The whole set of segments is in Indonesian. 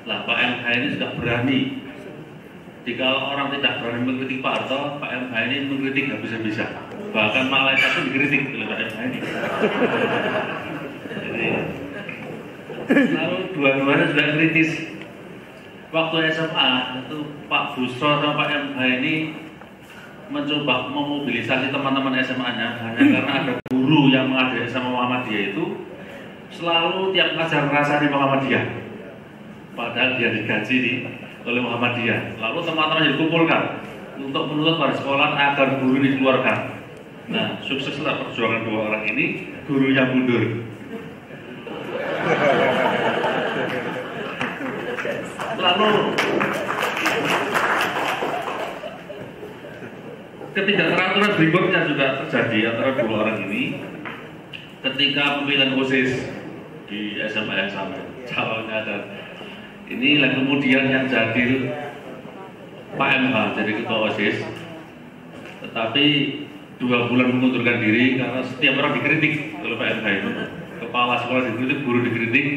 Lah Pak MH ini sudah berani. Jika orang tidak berani mengkritik Pak Harto, Pak MH ini mengkritik nggak bisa-bisa. Bahkan malaikat pun dikritik oleh Pak MH ini. Jadi, lalu dua-duanya sudah kritis. Waktu SMA itu Pak Busro sama Pak MH ini mencoba memobilisasi teman-teman SMA-nya hanya karena ada guru yang mengajari sama Muhammadiyah itu selalu tiap ngajar ngerasa di Muhammadiyah. Padahal dia digaji oleh Muhammadiyah. Lalu teman-teman dikumpulkan untuk menuntut pada sekolah agar guru ini dikeluarkan. Nah, sukseslah perjuangan dua orang ini, gurunya mundur. Lalu ketidakteraturan berikutnya juga terjadi antara dua orang ini ketika pemilihan OSIS di SMA yang sama, calonnya ada. Inilah kemudian yang jadi Pak MH jadi ketua OSIS, tetapi 2 bulan mengundurkan diri karena setiap orang dikritik oleh Pak MH itu. Kepala sekolah dikritik, guru dikritik,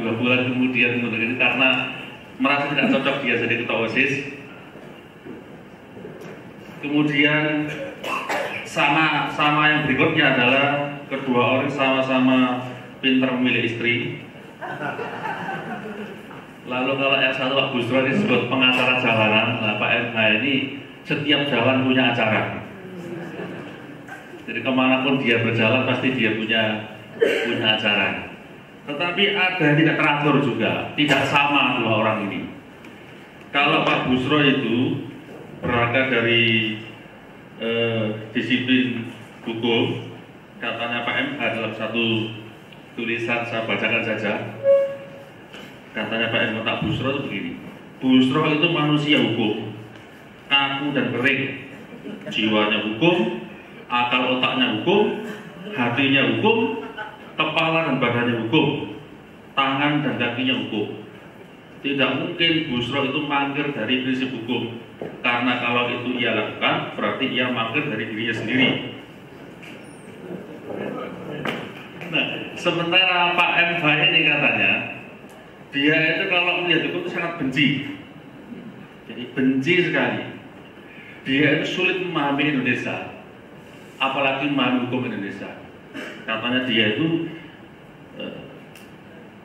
2 bulan kemudian mengundurkan diri karena merasa tidak cocok dia jadi ketua OSIS. Kemudian sama yang berikutnya adalah kedua orang sama-sama pintar memilih istri. Lalu kalau yang satu Pak Busro disebut pengacara jalanan, nah Pak MH ini setiap jalan punya acara. Jadi kemanapun dia berjalan pasti dia punya acara. Tetapi ada yang tidak teratur juga, tidak sama dua orang ini. Kalau Pak Busro itu berangkat dari disiplin hukum, katanya Pak MH dalam satu tulisan saya bacakan saja. Katanya Pak MH Busro itu begini, Busro itu manusia hukum, kaku dan kering, jiwanya hukum, akal otaknya hukum, hatinya hukum, kepala dan badannya hukum, tangan dan kakinya hukum. Tidak mungkin Busro itu mangkir dari prinsip hukum, karena kalau itu ia lakukan berarti ia mangkir dari dirinya sendiri. Nah, sementara Pak MH ini katanya dia itu kalau melihat hukum itu sangat benci, jadi benci sekali. Dia itu sulit memahami Indonesia, apalagi memahami hukum Indonesia. Katanya dia itu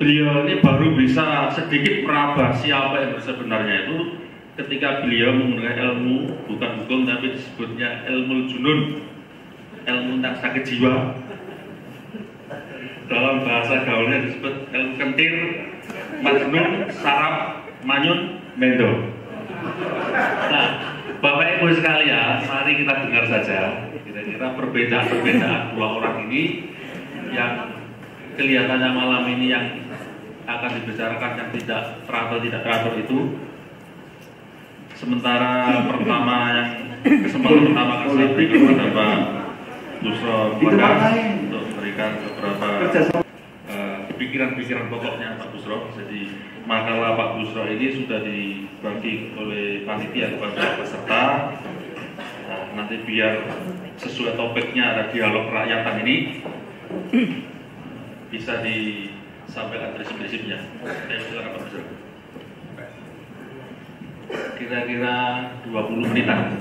beliau ini baru bisa sedikit meraba siapa yang sebenarnya itu ketika beliau menggunakan ilmu bukan hukum tapi disebutnya ilmu junun, ilmu tentang sakit jiwa. Dalam bahasa gaulnya disebut ilmu kentir, majnun, sarap, manyun, mendo. Nah, Bapak Ibu sekalian, mari kita dengar saja kira-kira perbedaan dua orang ini yang kelihatannya malam ini yang akan dibicarakan yang tidak teratur itu. Sementara kesempatan pertama akan saya berikan kepada Pak Busro untuk memberikan beberapa pikiran-pikiran pokoknya Pak Busro. Jadi makalah Pak Busro ini sudah dibagi oleh panitia kepada peserta. Nah, nanti biar sesuai topiknya ada dialog kerakyatan ini bisa disampaikan prinsip-prinsipnya. Silakan Pak Busro. Kira-kira 20 menitan.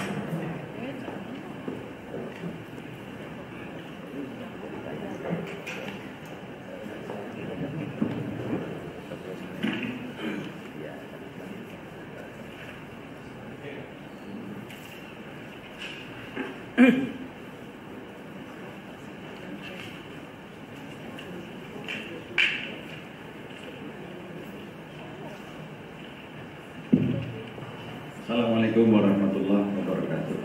Assalamualaikum warahmatullahi wabarakatuh.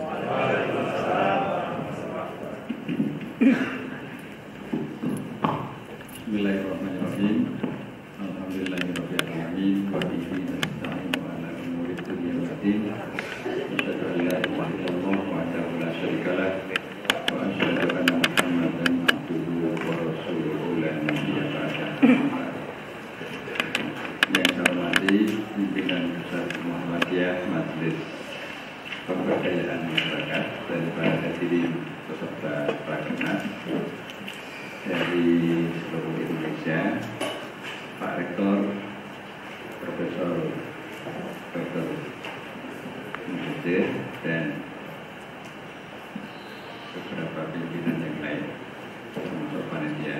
Bismillahirrahmanirrahim. Alhamdulillahirabbil alamin wa bihi nasta'inu ala umuri dunya wad din. Asyhadu an la ilaha illallah wahdahu la syarika lah wa asyhadu anna Muhammadan abduhu wa rasuluhu la nabiyya ba'dahu. Yang saya hormati pimpinan Pusat Muhammadiyah Majelis Pemberdayaan Masyarakat dan para hadirin peserta Rakernas dari seluruh Indonesia, Pak Rektor, Profesor Profesor Dr. Muhammad dan beberapa pimpinan yang lain termasuk panitia.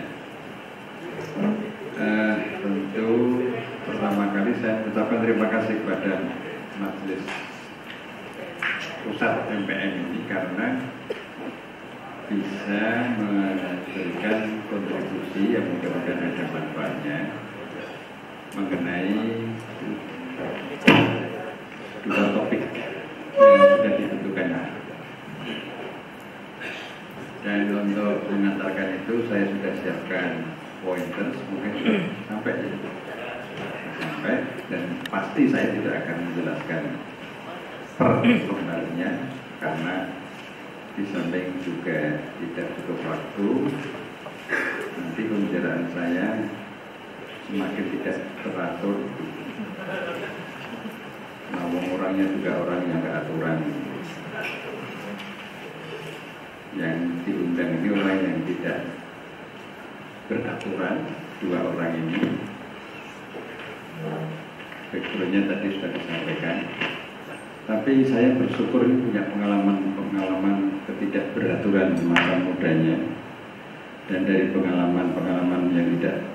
Tentu pertama kali saya ucapkan terima kasih kepada Majelis Pusat MPM ini karena bisa memberikan kontribusi yang mudah-mudahan ada manfaatnya mengenai dua topik yang sudah ditentukan. Dan untuk mengantarkan itu saya sudah siapkan pointers, mungkin sampai dan pasti saya tidak akan menjelaskan per lembarnya karena di samping juga tidak cukup waktu, nanti pembicaraan saya semakin tidak teratur. Nah, orangnya juga orang yang gak aturan. Yang diundang ini orang yang tidak beraturan, dua orang ini. Backgroundnya tadi sudah disampaikan. Tapi saya bersyukur ini punya pengalaman ketidakberaturan masa mudanya. Dan dari pengalaman yang tidak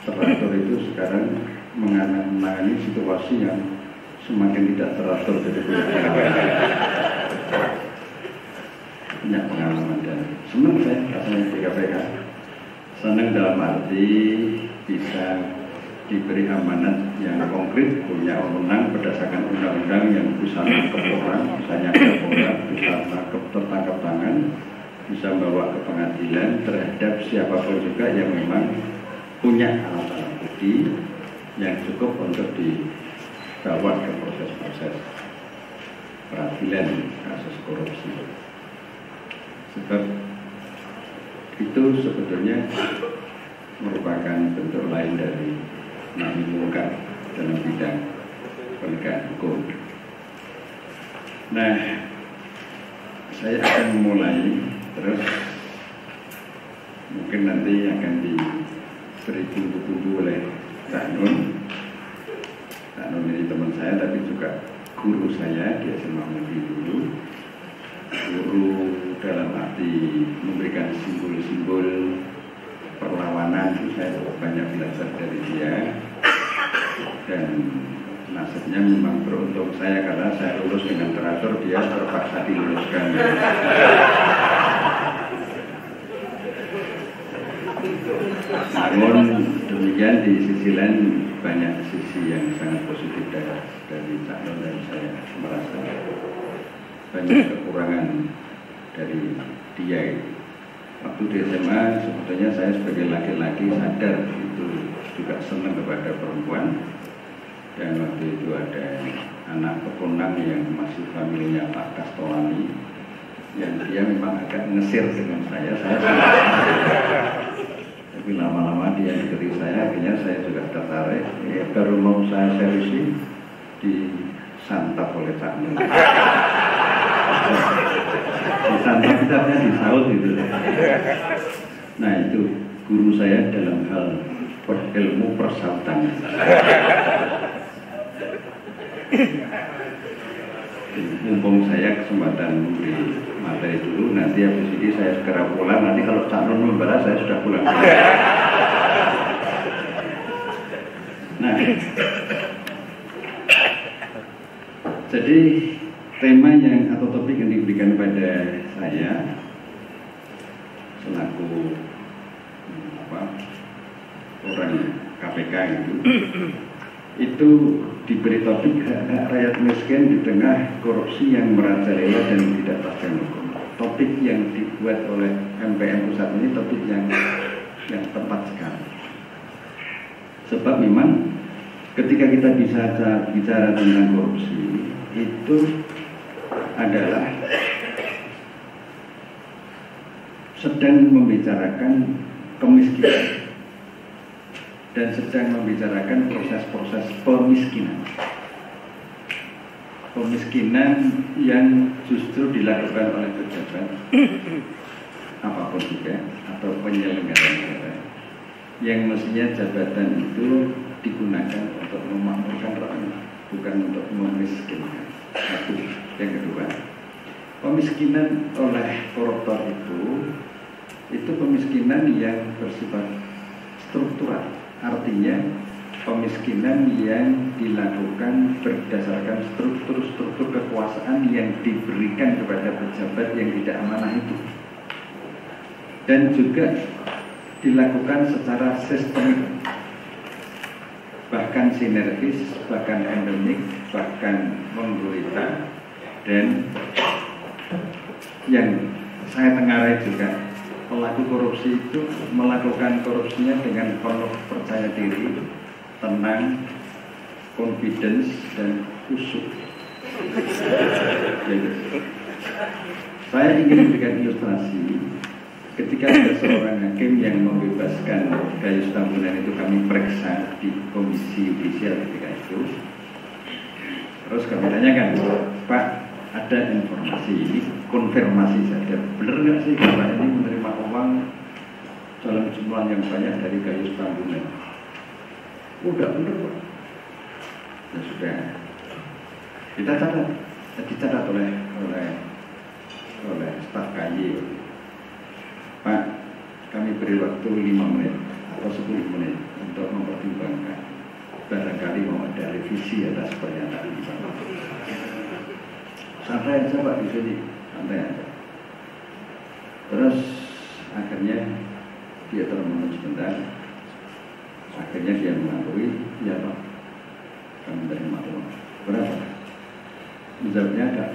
teratur itu sekarang menangani situasi yang semakin tidak teratur dari punya pengalaman dan senang saya rasanya di KPK. Senang dalam arti bisa diberi amanat yang konkret, punya wewenang berdasarkan undang-undang yang bisa nangkep orang, bisa nyangkep orang, bisa nangkep tertangkap tangan, bisa bawa ke pengadilan terhadap siapapun juga yang memang punya alat-alat bukti yang cukup untuk dibawa ke proses-proses peradilan kasus korupsi. Sebab itu sebetulnya merupakan bentuk lain dari nahi mungkar dalam bidang penegakan hukum. Nah, saya akan memulai, terus mungkin nanti akan diberi bumbu-bumbu oleh Cak Nun. Cak Nun ini teman saya, tapi juga guru saya, dia SMA Negeri dulu. Guru dalam arti memberikan simbol-simbol perlawanan, saya banyak belajar dari dia. Dan nasibnya memang beruntung saya karena saya lulus dengan teratur, dia terpaksa diluluskan. Namun demikian di sisi lain banyak sisi yang sangat positif dari Cak Nun dan saya merasa banyak kekurangan dari dia. Waktu di SMA sebetulnya saya sebagai laki-laki sadar itu juga senang kepada perempuan. Dan waktu itu ada anak keponak yang masih familinya Pak Kastolani yang dia memang agak ngesir dengan saya tapi lama-lama dia ikuti saya, akhirnya saya juga tertarik. Baru mau saya seriusi disantap oleh Cak Nun. Disantap kitabnya disaut gitu. Nah itu guru saya dalam hal ilmu persautan. Mumpung saya kesempatan memberi materi dulu, nanti habis ini saya segera pulang. Nanti kalau Cak Nun membalas saya sudah pulang. Nah, jadi tema yang atau topik yang diberikan pada saya selaku orang KPK itu diberi topik hak rakyat miskin di tengah korupsi yang merajalela dan tidak taat hukum. Topik yang dibuat oleh MPM Pusat ini topik yang tepat sekali. Sebab memang ketika kita bicara tentang korupsi itu adalah sedang membicarakan kemiskinan dan sedang membicarakan proses-proses pemiskinan. Pemiskinan yang justru dilakukan oleh pejabat apapun juga atau penyelenggara negara yang mestinya jabatan itu digunakan untuk memakmurkan rakyat. bukan untuk memiskinkan. Satu. Yang kedua, pemiskinan oleh koruptor itu pemiskinan yang bersifat struktural. Artinya pemiskinan yang dilakukan berdasarkan struktur-struktur kekuasaan yang diberikan kepada pejabat yang tidak amanah itu, dan juga dilakukan secara sistemik, bahkan sinergis, bahkan endemik, bahkan menggurita, dan yang saya tengarai juga, pelaku korupsi itu melakukan korupsinya dengan penuh percaya diri, tenang, confidence, dan khusyuk. Saya ingin memberikan ilustrasi. Ketika ada seorang hakim yang membebaskan Gayus Tambunan itu, kami periksa di komisi yudisial ketika itu. Terus kami tanyakan, Pak, ada informasi ini, konfirmasi saja, benar nggak sih Bapak ini menerima uang dalam jumlah yang banyak dari Gayus Tambunan? Udah benar, Pak. Ya sudah, kita dicatat oleh staf KY. Pak, kami beri waktu 5 menit atau 10 menit untuk mempertimbangkan. Barangkali mau ada revisi atas pernyataan Bapak. Santai aja Pak di sini, santai aja. Terus akhirnya dia termenung sebentar. Akhirnya dia mengakui, ya Pak, kami menerima uang. Berapa? Menjawabnya ada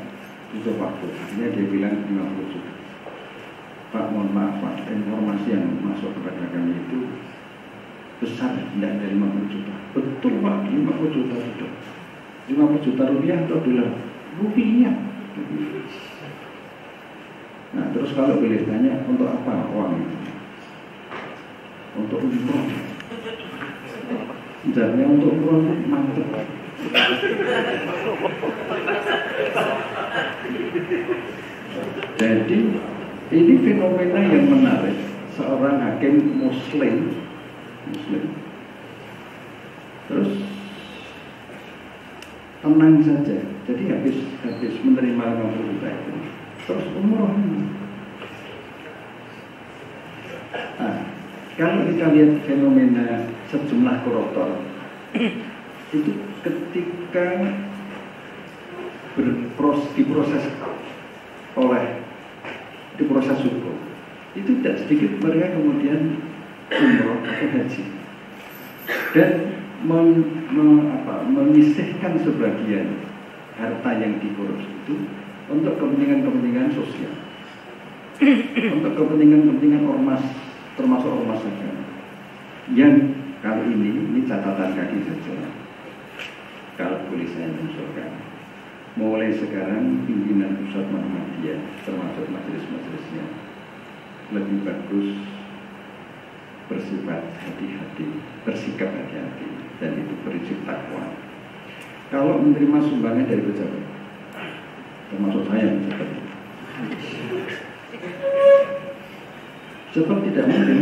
butuh waktu. Akhirnya dia bilang 50 juta. Pak, mohon maaf Pak, informasi yang masuk kepada kami itu besar, tidak dari 50 juta. Betul Pak, 50 juta sudah. 50 juta rupiah atau dolar? Rupiah. Nah, terus kalau boleh tanya, untuk apa uang itu? Untuk umroh. Jadinya untuk umroh mantap. Jadi ini fenomena yang menarik. Seorang hakim muslim terus tenang saja. Jadi habis menerima 50 juta itu, terus umroh. Nah, kalau kita lihat fenomena sejumlah koruptor itu ketika diproses hukum, itu tidak sedikit mereka kemudian umroh atau haji dan memisihkan sebagian harta yang dikorupsi itu untuk kepentingan sosial, untuk kepentingan ormas, termasuk ormas agama. Yang kali ini catatan kaki saja. Kalau boleh saya mengusulkan, mulai sekarang pimpinan pusat Muhammadiyah termasuk majelis-majelisnya lebih bagus bersifat hati-hati, bersikap hati-hati, dan itu prinsip takwa. Kalau menerima sumbangan dari pejabat, termasuk saya pejabat, sebab tidak mungkin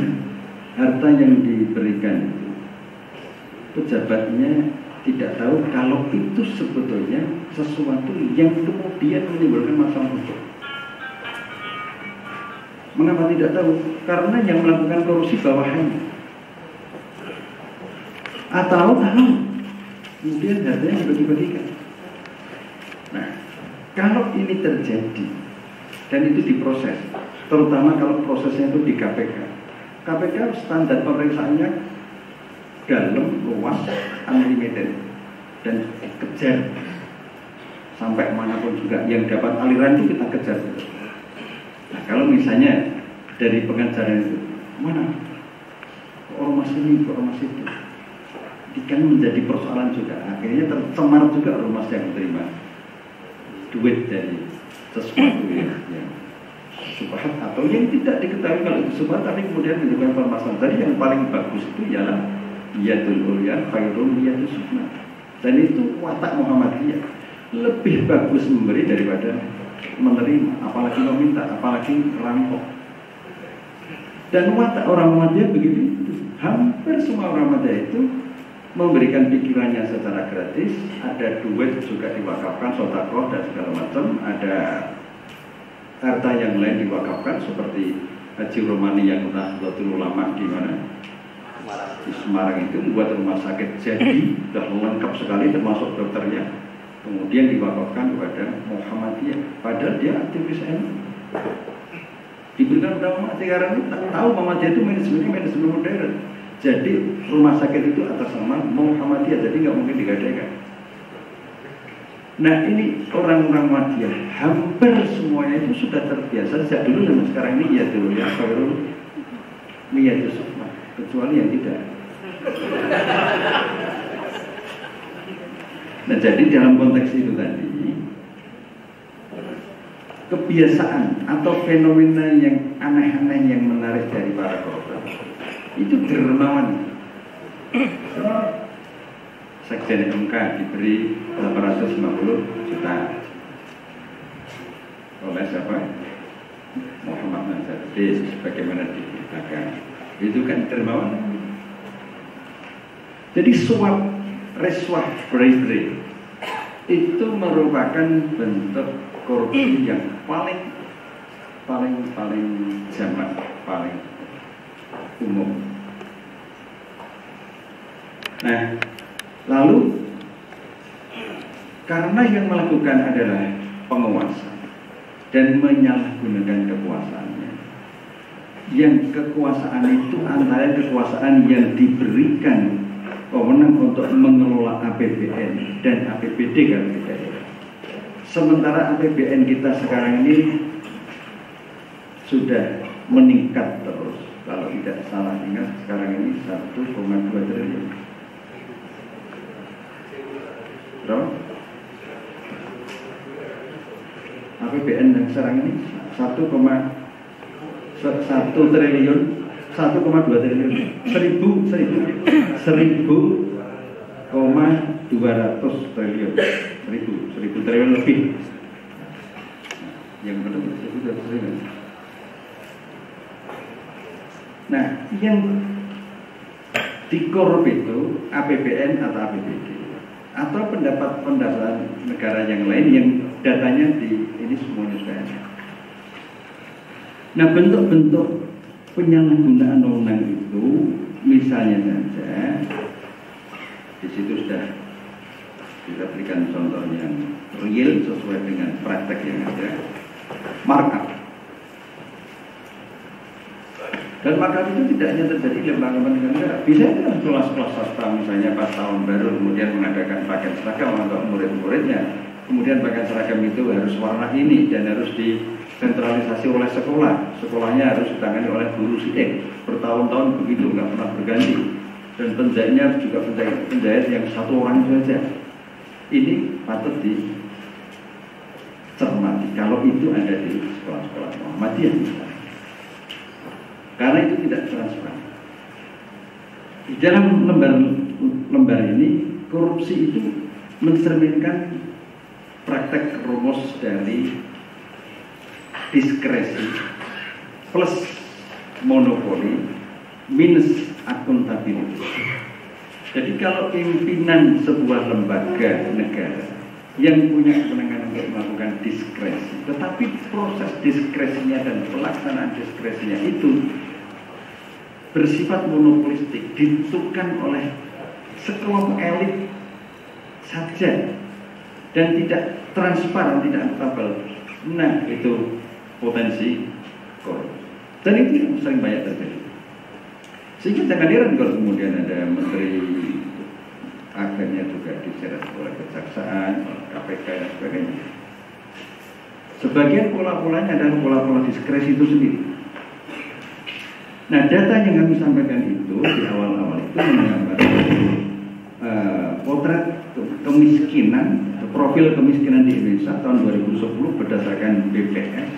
harta yang diberikan itu pejabatnya tidak tahu kalau itu sebetulnya sesuatu yang kemudian menimbulkan masalah hukum. Mengapa tidak tahu? Karena yang melakukan korupsi bawahannya. Atau kemudian hartanya dibagi-bagikan. Nah, kalau ini terjadi dan itu diproses, terutama kalau prosesnya itu di KPK. KPK standar pemeriksaannya dalam, luas, unlimited, dan kejar sampai manapun juga yang dapat aliran itu kita kejar. Nah, kalau misalnya dari pengajaran itu mana ormas ini, ormas itu, kan menjadi persoalan juga. Akhirnya tercemar juga ormas yang menerima duit dari sesuatu yang subhat atau yang tidak diketahui kalau itu subhat, tapi kemudian menimbulkan permasalahan. Jadi yang paling bagus itu ialah yadul ulya khairun yadus sufla. Dan itu watak Muhammadiyah, lebih bagus memberi daripada menerima, apalagi meminta, apalagi rampok. Dan watak orang Muhammadiyah begitu. Hampir semua orang Muhammadiyah itu memberikan pikirannya secara gratis, ada duit juga diwakafkan, sodakoh dan segala macam, ada harta yang lain diwakafkan seperti Haji Romani yang Nahdlatul Ulama di mana? Di Semarang itu membuat rumah sakit jadi sudah lengkap sekali termasuk dokternya, kemudian diwakafkan kepada Muhammadiyah, padahal dia aktivis NU. Diberikan undang sekarang itu tahu Muhammadiyah itu manajemen modern. Jadi rumah sakit itu atas nama Muhammadiyah, jadi nggak mungkin digadaikan. Nah ini orang-orang Muhammadiyah hampir semuanya itu sudah terbiasa sejak dulu sampai sekarang ini ya dulu ya Khairul Niyat Yusuf, kecuali yang tidak. Nah jadi dalam konteks itu tadi kebiasaan atau fenomena yang aneh-aneh yang menarik dari para korban itu dermawan. Sekjen MK diberi 850 juta oleh siapa? Muhammad Nazarudin sebagaimana diberitakan. Itu kan dermawan. Jadi suap, riswah, bribery itu merupakan bentuk korupsi yang paling jamak, paling umum. Nah, lalu karena yang melakukan adalah penguasa dan menyalahgunakan kekuasaannya, yang kekuasaan itu antara kekuasaan yang diberikan wewenang untuk mengelola APBN dan APBD kalau tidak ya. Sementara APBN kita sekarang ini sudah meningkat terus. Kalau tidak salah ingat sekarang ini 1,2 triliun. Berapa? APBN yang sekarang ini 1,2 triliun. 1,2 triliun 1000 triliun lebih. Yang benar 1,2 triliun. Nah, yang dikorup itu APBN atau APBD atau pendapatan negara yang lain yang datanya di ini semuanya sudah ada. Nah, bentuk-bentuk penyalahgunaan wewenang itu misalnya saja di situ sudah kita berikan contoh yang real sesuai dengan praktek yang ada. Markup. Dan markup itu tidak hanya terjadi di lembaga negara, bisa dalam kelas-kelas swasta misalnya pas tahun baru kemudian mengadakan pakaian seragam untuk murid-muridnya, kemudian pakaian seragam itu harus warna ini dan harus disentralisasi oleh sekolah, sekolahnya harus ditangani oleh guru sidik, bertahun-tahun begitu nggak pernah berganti, dan penjahitnya juga penjahit yang satu orang saja. Ini patut dicermati kalau itu ada di sekolah-sekolah Muhammadiyah misalnya. Karena itu tidak transparan. Di dalam lembar ini korupsi itu mencerminkan praktek rumus dari diskresi plus monopoli minus akuntabilitas. Jadi kalau pimpinan sebuah lembaga negara yang punya kewenangan untuk melakukan diskresi, tetapi proses diskresinya dan pelaksanaan diskresinya itu bersifat monopolistik, ditentukan oleh sekelompok elit saja dan tidak transparan, tidak akuntabel. Nah, itu potensi korupsi. Dan itu yang sering banyak terjadi. Sehingga jangan heran kalau kemudian ada menteri akhirnya juga diseret oleh kejaksaan, oleh KPK dan sebagainya. Sebagian pola-polanya adalah pola-pola diskresi itu sendiri. Nah, data yang kami sampaikan itu di awal-awal itu menggambarkan potret kemiskinan, profil kemiskinan di Indonesia tahun 2010 berdasarkan BPS.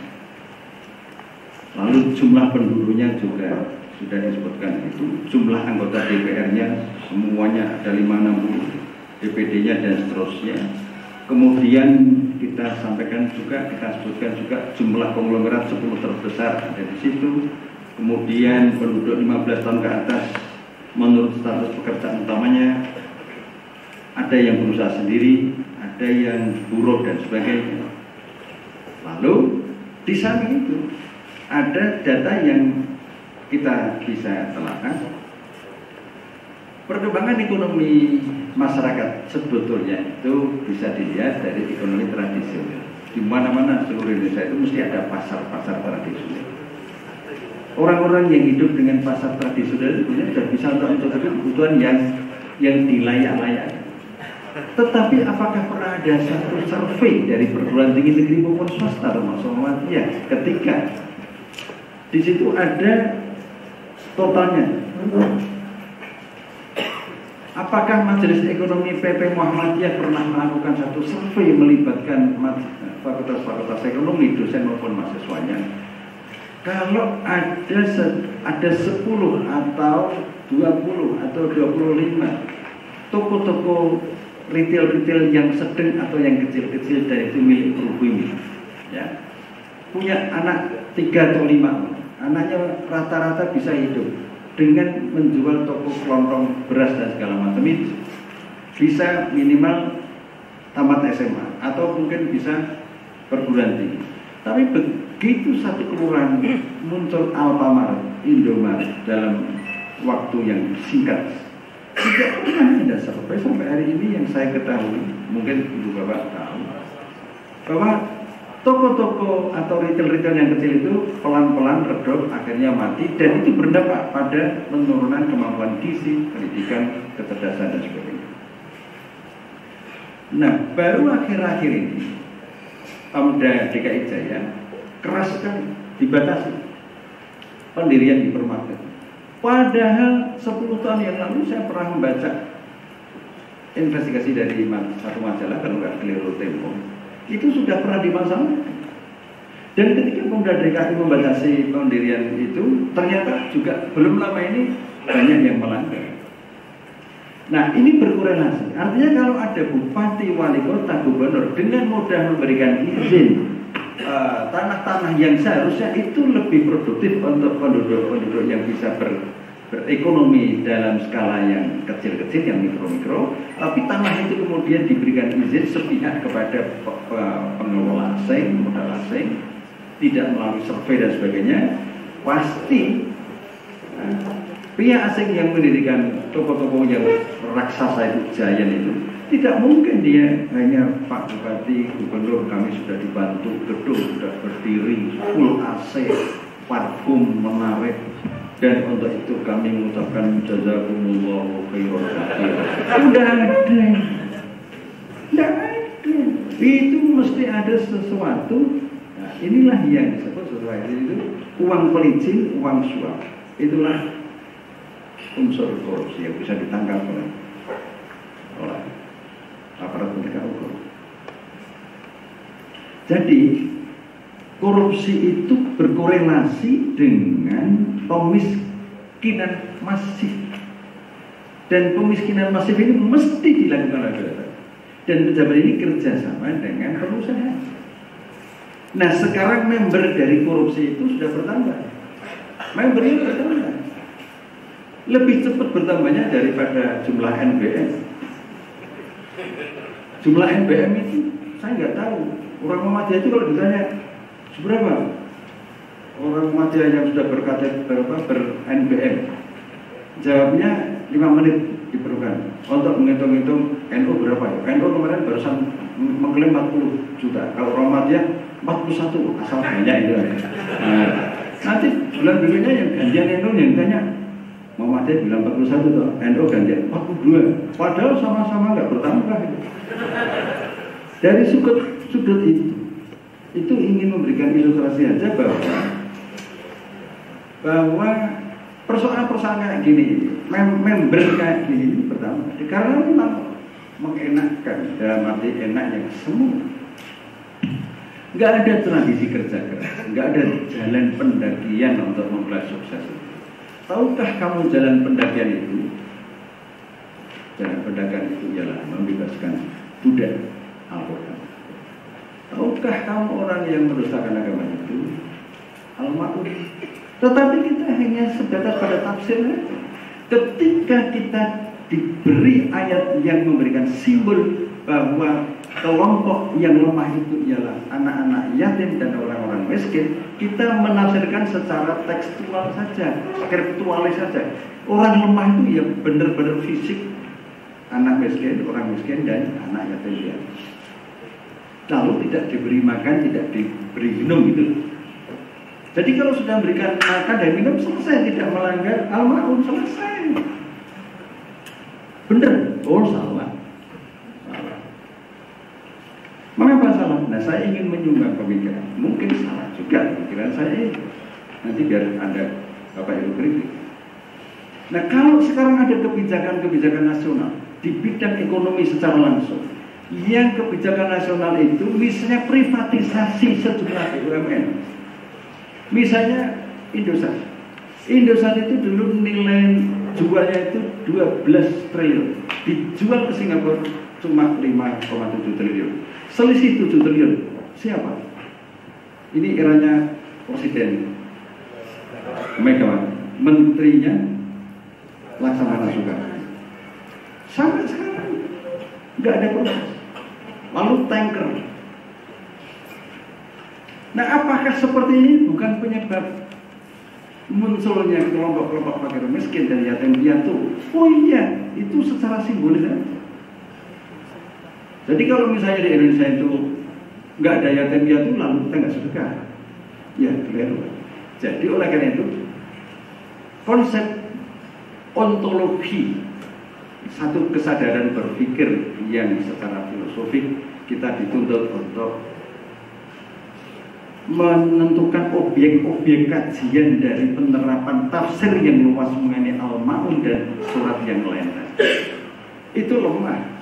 Lalu jumlah penduduknya juga sudah disebutkan itu, jumlah anggota DPR-nya semuanya ada 560, DPD-nya dan seterusnya. Kemudian kita sampaikan juga, kita sebutkan juga jumlah konglomerat 10 terbesar ada di situ. Kemudian penduduk 15 tahun ke atas menurut status pekerjaan utamanya, ada yang berusaha sendiri, ada yang buruh dan sebagainya. Lalu di samping itu ada data yang kita bisa telahkan. Perkembangan ekonomi masyarakat sebetulnya itu bisa dilihat dari ekonomi tradisional. Di mana-mana seluruh Indonesia itu mesti ada pasar-pasar tradisional. Orang-orang yang hidup dengan pasar tradisional itu sudah bisa untuk kebutuhan yang dilayak-layak. Tetapi apakah pernah ada satu survei dari perguruan tinggi negeri maupun swasta termasuk Muhammadiyah ketika di situ ada totalnya? Apakah Majelis Ekonomi PP Muhammadiyah pernah melakukan satu survei melibatkan fakultas-fakultas ekonomi, dosen maupun mahasiswanya? Kalau ada 10 atau 20 atau 25 toko-toko retail yang sedang atau yang kecil-kecil dan itu milik pribumi, ya, punya anak 3 atau 5, anaknya rata-rata bisa hidup dengan menjual toko kelontong beras dan segala macam itu, bisa minimal tamat SMA atau mungkin bisa perguruan tinggi. Tapi begitu satu kelurahan muncul Alfamart, Indomaret dalam waktu yang singkat, tidak pernah ada sampai hari ini yang saya ketahui, mungkin Ibu Bapak tahu, bahwa toko-toko atau retail-retail yang kecil itu pelan-pelan redup, akhirnya mati, dan itu berdampak pada penurunan kemampuan gizi, pendidikan, kecerdasan, dan sebagainya. Nah, baru akhir-akhir ini Pemda DKI Jaya keras sekali dibatasi pendirian hipermarket. Padahal 10 tahun yang lalu saya pernah membaca investigasi dari satu majalah, kalau nggak keliru Tempo, itu sudah pernah dimasalahkan. Dan ketika Pemda DKI membatasi pendirian itu, ternyata juga belum lama ini banyak yang melanggar. Nah, ini berkorelasi. Artinya kalau ada bupati, wali kota, gubernur dengan mudah memberikan izin tanah-tanah yang seharusnya itu lebih produktif untuk penduduk-penduduk yang bisa berekonomi dalam skala yang kecil-kecil, yang mikro-mikro, tapi tanah itu kemudian diberikan izin sepihak kepada pengelola asing, modal asing, tidak melalui survei dan sebagainya, pasti pihak asing yang mendirikan toko-toko yang raksasa itu, giant itu, tidak mungkin dia hanya Pak Bupati, Gubernur, kami sudah dibantu, gedung sudah berdiri, full AC, parfum menarik, dan untuk itu kami mengucapkan jazakumullahu khairan katsiran. Sudah ada, tidak ada. Itu mesti ada sesuatu. Nah, inilah yang disebut sesuatu itu uang pelicin, uang suap. Itulah unsur korupsi yang bisa ditangkap oleh aparat penegak hukum. Jadi korupsi itu berkorelasi dengan pemiskinan masif, dan pemiskinan masif ini mesti dilakukan oleh pejabat, dan pejabat ini kerjasama dengan pengusaha. Nah, sekarang member dari korupsi itu sudah bertambah, membernya bertambah. Lebih cepat bertambahnya daripada jumlah NBM. Jumlah NBM itu saya nggak tahu. Orang Muhammadiyah itu kalau ditanya seberapa, orang Muhammadiyah yang sudah ber-NBM, jawabnya 5 menit diperlukan untuk menghitung-hitung NU berapa ya. NU kemarin barusan mengklaim 40 juta. Kalau orang Muhammadiyah 41, asal banyak itu. Nah, nanti bulan berikutnya yang gantian NU yang tanya, Muhammadiyah bilang 41 toh, NU gantian 42. Padahal sama-sama nggak bertambah itu. Dari sudut itu ingin memberikan ilustrasi aja bahwa persoalan-persoalan kayak gini, member kayak gini pertama, karena memang mengenakkan, dalam arti enak yang semua. Nggak ada tradisi kerja keras, nggak ada jalan pendakian untuk memulai sukses. Tahukah kamu jalan pendakian itu? Jalan pendakian itu ialah membebaskan budak Al-Quran. Tahukah kamu orang yang merusakan agama itu? Al-Ma'un. Tetapi kita hanya sebatas pada tafsir. Ketika kita diberi ayat yang memberikan simbol bahwa kelompok yang lemah itu ialah anak-anak yatim dan orang-orang miskin, kita menafsirkan secara tekstual saja, skriptualis saja. Orang lemah itu ya benar-benar fisik, anak miskin, orang miskin, dan anak yatim ya. Lalu tidak diberi makan, tidak diberi minum gitu. Jadi kalau sudah memberikan makan dan minum selesai, tidak melanggar al-ma'un, selesai. Benar? Oh salah. Mengapa salah? Nah, saya ingin menyumbang pemikiran. Mungkin salah juga pemikiran saya. Nanti biar Anda Bapak Ibu kritik. Nah, kalau sekarang ada kebijakan-kebijakan nasional di bidang ekonomi secara langsung, yang kebijakan nasional itu misalnya privatisasi sejumlah BUMN. Misalnya Indosat. Indosat itu dulu nilai jualnya itu 12 triliun. Dijual ke Singapura cuma 5,7 triliun. Selisih 7 triliun. Siapa? Ini eranya Presiden Megawati. Menterinya Laksamana Soekarno. Sampai sekarang nggak ada proses. Lalu tanker. Nah, apakah seperti ini bukan penyebab munculnya kelompok-kelompok fakir miskin dan yatim piatu? Oh iya, itu secara simbolis aja. Jadi kalau misalnya di Indonesia itu nggak ada yatim piatu, lalu kita nggak sedekah, ya keliru. Jadi oleh karena itu konsep ontologi, satu kesadaran berpikir yang secara filosofik kita dituntut untuk menentukan objek-objek kajian dari penerapan tafsir yang luas mengenai Al-Ma'un dan surat yang lain. Itu lemah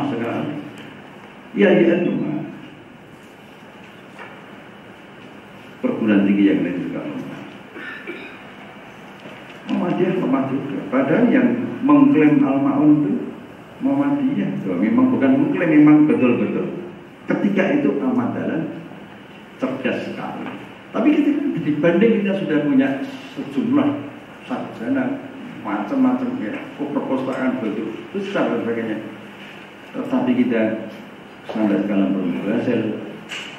sekali. Ya lemah. Perguruan tinggi yang lain juga lemah. Muhammadiyah lemah juga. Padahal yang mengklaim Al-Ma'un itu Muhammadiyah. Memang bukan mengklaim, memang betul-betul ketika itu amat dalam cerdas sekali. Tapi ketika dibanding kita sudah punya sejumlah sarjana macam-macam ya, perpustakaan betul besar dan sebagainya. Tetapi kita sampai sekarang belum berhasil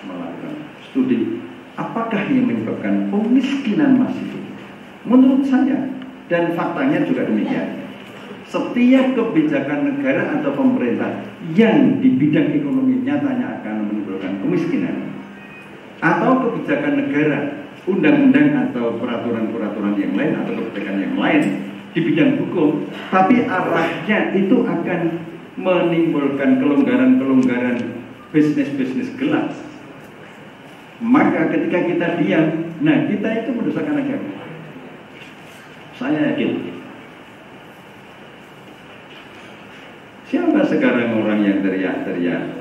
melakukan studi apakah yang menyebabkan kemiskinan masif. Menurut saya dan faktanya juga demikian. Setiap kebijakan negara atau pemerintah yang di bidang ekonomi nyatanya akan menimbulkan kemiskinan, atau kebijakan negara, undang-undang atau peraturan-peraturan yang lain atau kebijakan yang lain di bidang hukum, tapi arahnya itu akan menimbulkan kelonggaran-kelonggaran bisnis-bisnis gelap, maka ketika kita diam, nah kita itu mendosakan agama. Saya yakin. Siapa sekarang orang yang teriak-teriak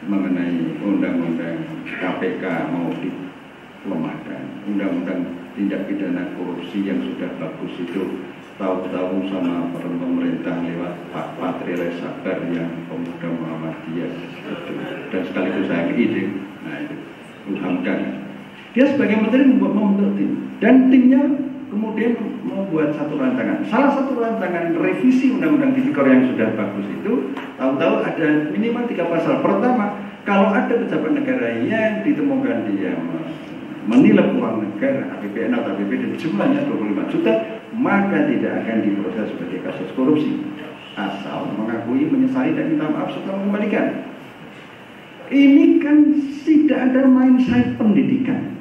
mengenai undang-undang KPK mau dilemahkan, undang-undang tindak pidana korupsi yang sudah bagus itu tahu-tahu sama pemerintah lewat Pak Patri Sabar yang pemuda Muhammadiyah dan sekaligus saya ide, nah itu Ilhamkan. Dia sebagai menteri membentuk tim dan timnya kemudian membuat satu rancangan. Salah satu rancangan revisi undang-undang tipikor yang sudah bagus itu, tahu-tahu ada minimal 3 pasal. Pertama, kalau ada pejabat negara yang ditemukan dia menilap uang negara, APBN atau APBD jumlahnya 25 juta, maka tidak akan diproses sebagai kasus korupsi. Asal mengakui, menyesali dan minta maaf serta mengembalikan. Ini kan tidak ada main side pendidikan.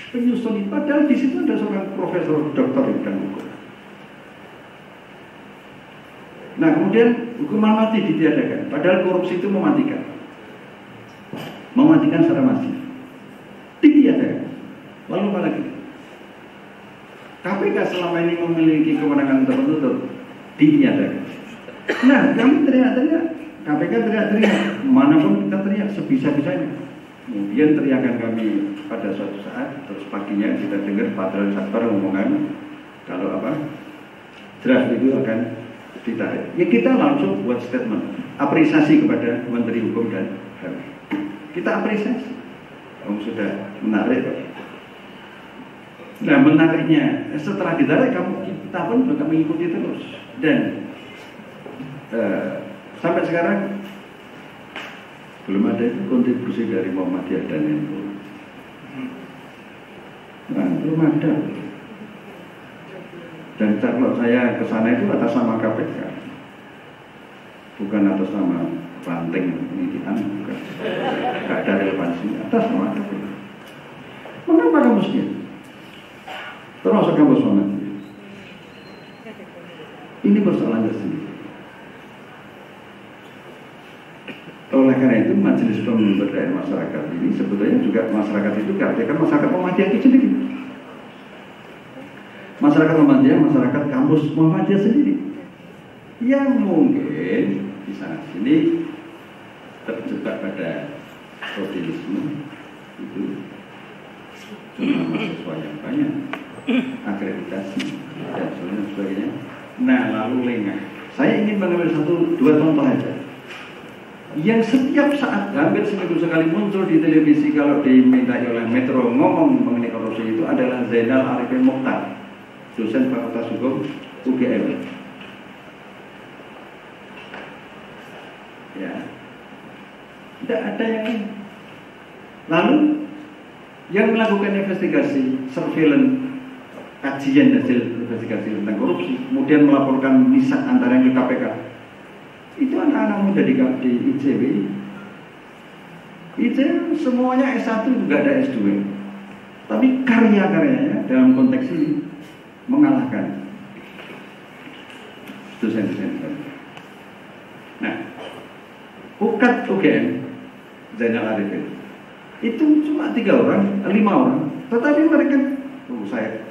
Penyusun itu, padahal di situ ada seorang profesor doktor di bidang hukum. Nah kemudian hukuman mati ditiadakan, padahal korupsi itu mematikan secara masif, ditiadakan. Lalu apa lagi? KPK selama ini memiliki kewenangan tertutup, ditiadakan. Nah kami teriak-teriak, KPK teriak-teriak, manapun kita teriak sebisa-bisanya. Kemudian teriakan kami pada suatu saat, terus paginya kita dengar Patri Sabar ngomongkan kalau draft itu akan ditarik. Ya kita langsung buat statement apresiasi kepada Menteri Hukum dan HAM. Kita apresiasi, sudah menarik. Nah menariknya setelah ditarik kita pun juga mengikuti terus. Dan sampai sekarang belum ada itu kontribusi dari Muhammadiyah dan NU. Nah, belum ada. Dan kalau saya ke sana itu atas nama KPK, bukan atas nama ranting pendidikan, bukan. Tidak ada relevansinya, atas nama KPK. Mengapa kampusnya? Termasuk kampus Muhammadiyah. Ini persoalan tersendiri. Oleh karena itu majelis pemberdayaan masyarakat ini sebetulnya juga masyarakat itu artikan masyarakat Muhammadiyah itu sendiri. Masyarakat Muhammadiyah, masyarakat kampus Muhammadiyah sendiri. Yang mungkin di sana sini terjebak pada rutinisme itu cuma mahasiswa yang banyak, akreditasi dan sebagainya. Nah, lalu lengah. Saya ingin mengambil dua contoh saja. Yang setiap saat hampir seminggu sekali muncul di televisi kalau dimintai oleh Metro ngomong mengenai korupsi itu adalah Zainal Arifin Mokhtar, dosen Fakultas Hukum UGM. Ya, tidak ada yang lain. Lalu yang melakukan investigasi, surveillance, kajian hasil investigasi tentang korupsi, kemudian melaporkan misak antara yang ke KPK. Itu anak-anak muda di ICW. ICW semuanya S1 juga ada S2. Tapi karya-karyanya dalam konteks ini mengalahkan dosen-dosen. Nah, UKAD UGM Zainal Arifin itu cuma 5 orang, tetapi mereka saya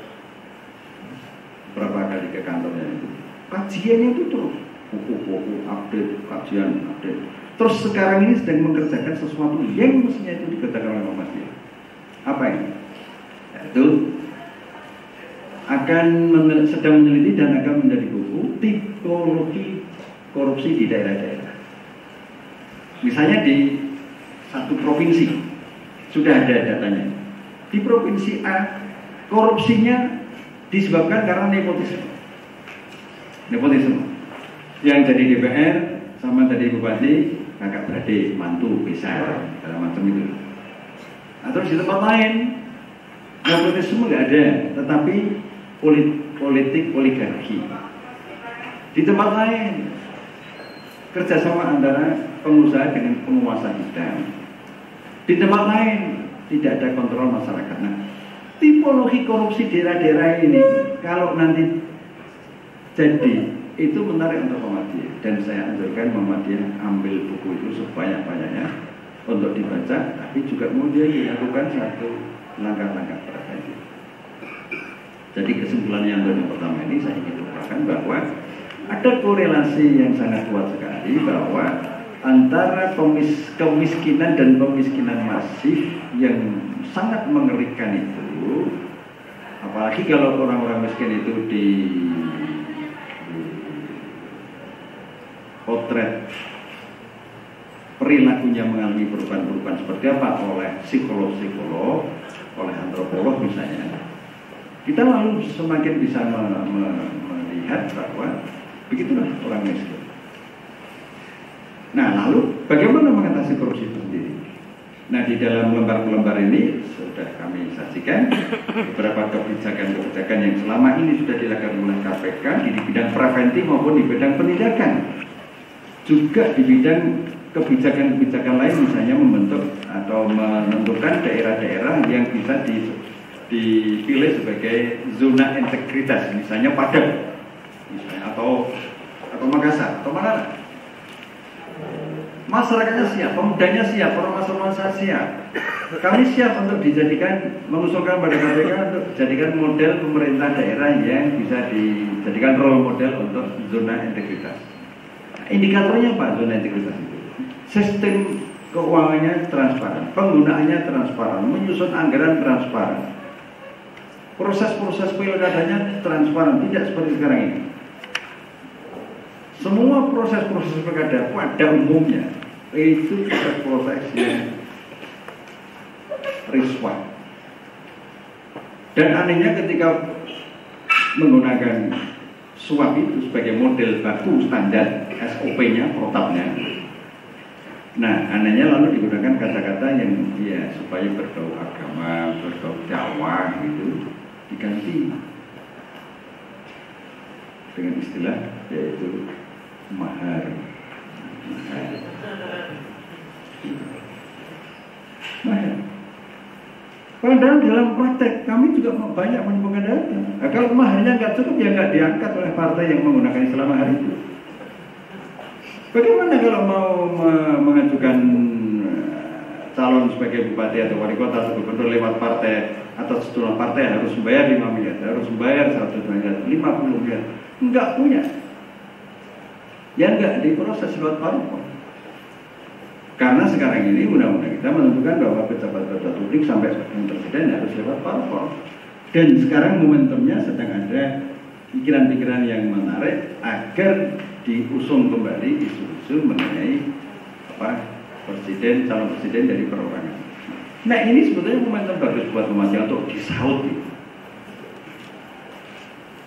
berapa kali ke kantornya itu, kajiannya itu terus buku update, kajian update. Terus sekarang ini sedang mengerjakan sesuatu yang mestinya itu dikerjakan oleh Muhammadiyah. Apa ini? Yaitu sedang meneliti dan akan menjadi buku tipologi korupsi di daerah-daerah. Misalnya di satu provinsi sudah ada datanya. Di provinsi A korupsinya disebabkan karena nepotisme. Yang jadi DPR sama jadi bupati kakak beradik, mantu, besar, segala macam itu. Atau di tempat lain nepotisme nggak ada, tetapi politik oligarki. Di tempat lain kerjasama antara pengusaha dengan penguasa hitam. Di tempat lain tidak ada kontrol masyarakat. Nah, tipologi korupsi daerah-daerah ini kalau nanti jadi itu menarik untuk Muhammadiyah, dan saya anjurkan Muhammadiyah ambil buku itu sebanyak-banyaknya untuk dibaca, tapi juga kemudian dilakukan satu langkah-langkah preventif. Jadi kesimpulannya untuk yang pertama ini saya ingin mengatakan bahwa ada korelasi yang sangat kuat sekali bahwa antara kemiskinan dan pemiskinan masif yang sangat mengerikan itu, apalagi kalau orang-orang miskin itu di potret perilakunya mengalami perubahan-perubahan seperti apa oleh psikolog-psikolog, oleh antropolog misalnya, kita lalu semakin bisa melihat bahwa begitulah orang miskin. Nah, lalu bagaimana mengatasi korupsi itu sendiri? Nah, di dalam lembar-lembar ini sudah kami sajikan beberapa kebijakan-kebijakan yang selama ini sudah dilakukan oleh KPK di bidang preventif maupun di bidang penindakan. Juga di bidang kebijakan-kebijakan lain, misalnya membentuk atau menentukan daerah-daerah yang bisa dipilih sebagai zona integritas, misalnya Padang, misalnya atau Makassar, atau mana. Masyarakatnya siap, pemudanya siap, ormas-ormas siap. Kami siap untuk mengusulkan pada KPK untuk dijadikan model pemerintah daerah yang bisa dijadikan role model untuk zona integritas. Indikatornya apa zona integritas itu? Sistem keuangannya transparan, penggunaannya transparan, menyusun anggaran transparan, proses-proses pilkadanya transparan, tidak seperti sekarang ini. Semua proses-proses pilkada pada umumnya itu proses yang riswah. Dan anehnya ketika menggunakan suap itu sebagai model baku standar SOP-nya, protapnya. Nah, anehnya lalu digunakan kata-kata yang ya supaya berbau agama, berbau dakwah gitu, diganti dengan istilah yaitu mahar. Mahar. Padahal dalam praktek kami juga banyak menemukan data. Nah, kalau maharnya nggak cukup ya nggak diangkat oleh partai yang menggunakan istilah mahar itu. Bagaimana kalau mau mengajukan calon sebagai bupati atau wali kota atau gubernur lewat partai atau sejumlah partai harus membayar 5 miliar, harus membayar 100 miliar, 50 miliar, enggak punya. Ya enggak diproses lewat parpol. Karena sekarang ini undang-undang kita menentukan bahwa pejabat-pejabat publik sampai sebagai presiden harus lewat parpol. Dan sekarang momentumnya sedang ada pikiran-pikiran yang menarik agar diusung kembali isu-isu mengenai presiden, calon presiden dari perorangan. Nah ini sebetulnya momentum bagus buat Muhammadiyah untuk disaut gitu.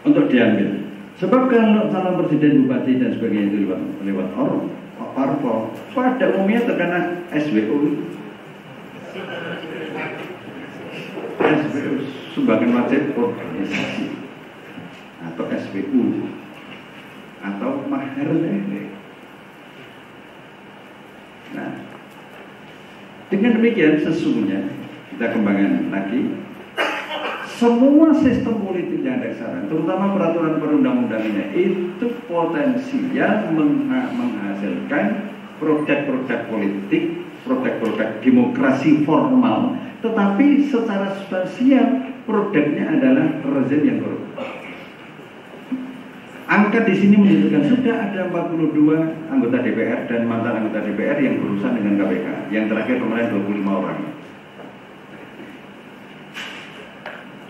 Untuk diambil. Sebab kalau calon presiden, bupati dan sebagainya itu lewat orang parpol, pada umumnya terkena SWU. SWU sumbangan wajib organisasi atau SWU atau mahar lele. Nah, dengan demikian sesungguhnya kita kembangkan lagi semua sistem politik yang ada sekarang, terutama peraturan perundang-undangannya itu potensial menghasilkan produk-produk politik, produk-produk demokrasi formal, tetapi secara substansial produknya adalah rezim yang korup. Angka di sini menunjukkan sudah ada 42 anggota DPR dan mantan anggota DPR yang berurusan dengan KPK. Yang terakhir kemarin 25 orang.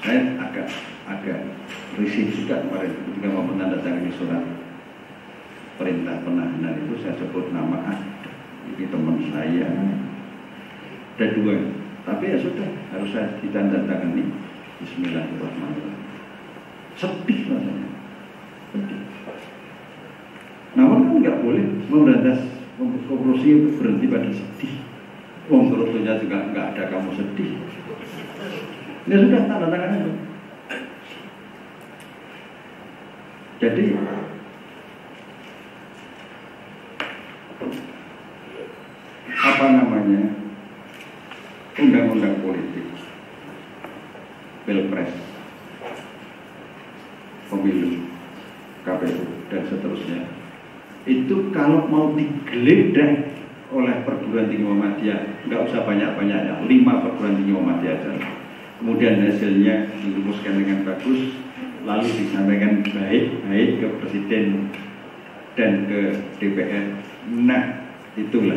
Saya agak risih juga kemarin ketika mau menandatangani surat perintah penahanan itu saya sebut nama ini teman saya ada 2, tapi ya sudah harus saya ditandatangani. Bismillahirrahmanirrahim. Sedih rasanya. Namun kan nggak boleh memberantas korupsi itu berhenti pada sedih. Korupsinya juga nggak ada kamu sedih. Ya sudah tanda tangan itu. Jadi apa namanya undang-undang politik, pilpres, pemilu, KPU dan seterusnya itu kalau mau digeledah oleh perguruan tinggi Muhammadiyah nggak usah banyak-banyak, 5 perguruan tinggi Muhammadiyah aja. Kemudian hasilnya dirumuskan dengan bagus, lalu disampaikan baik-baik ke presiden dan ke DPR. Nah, itulah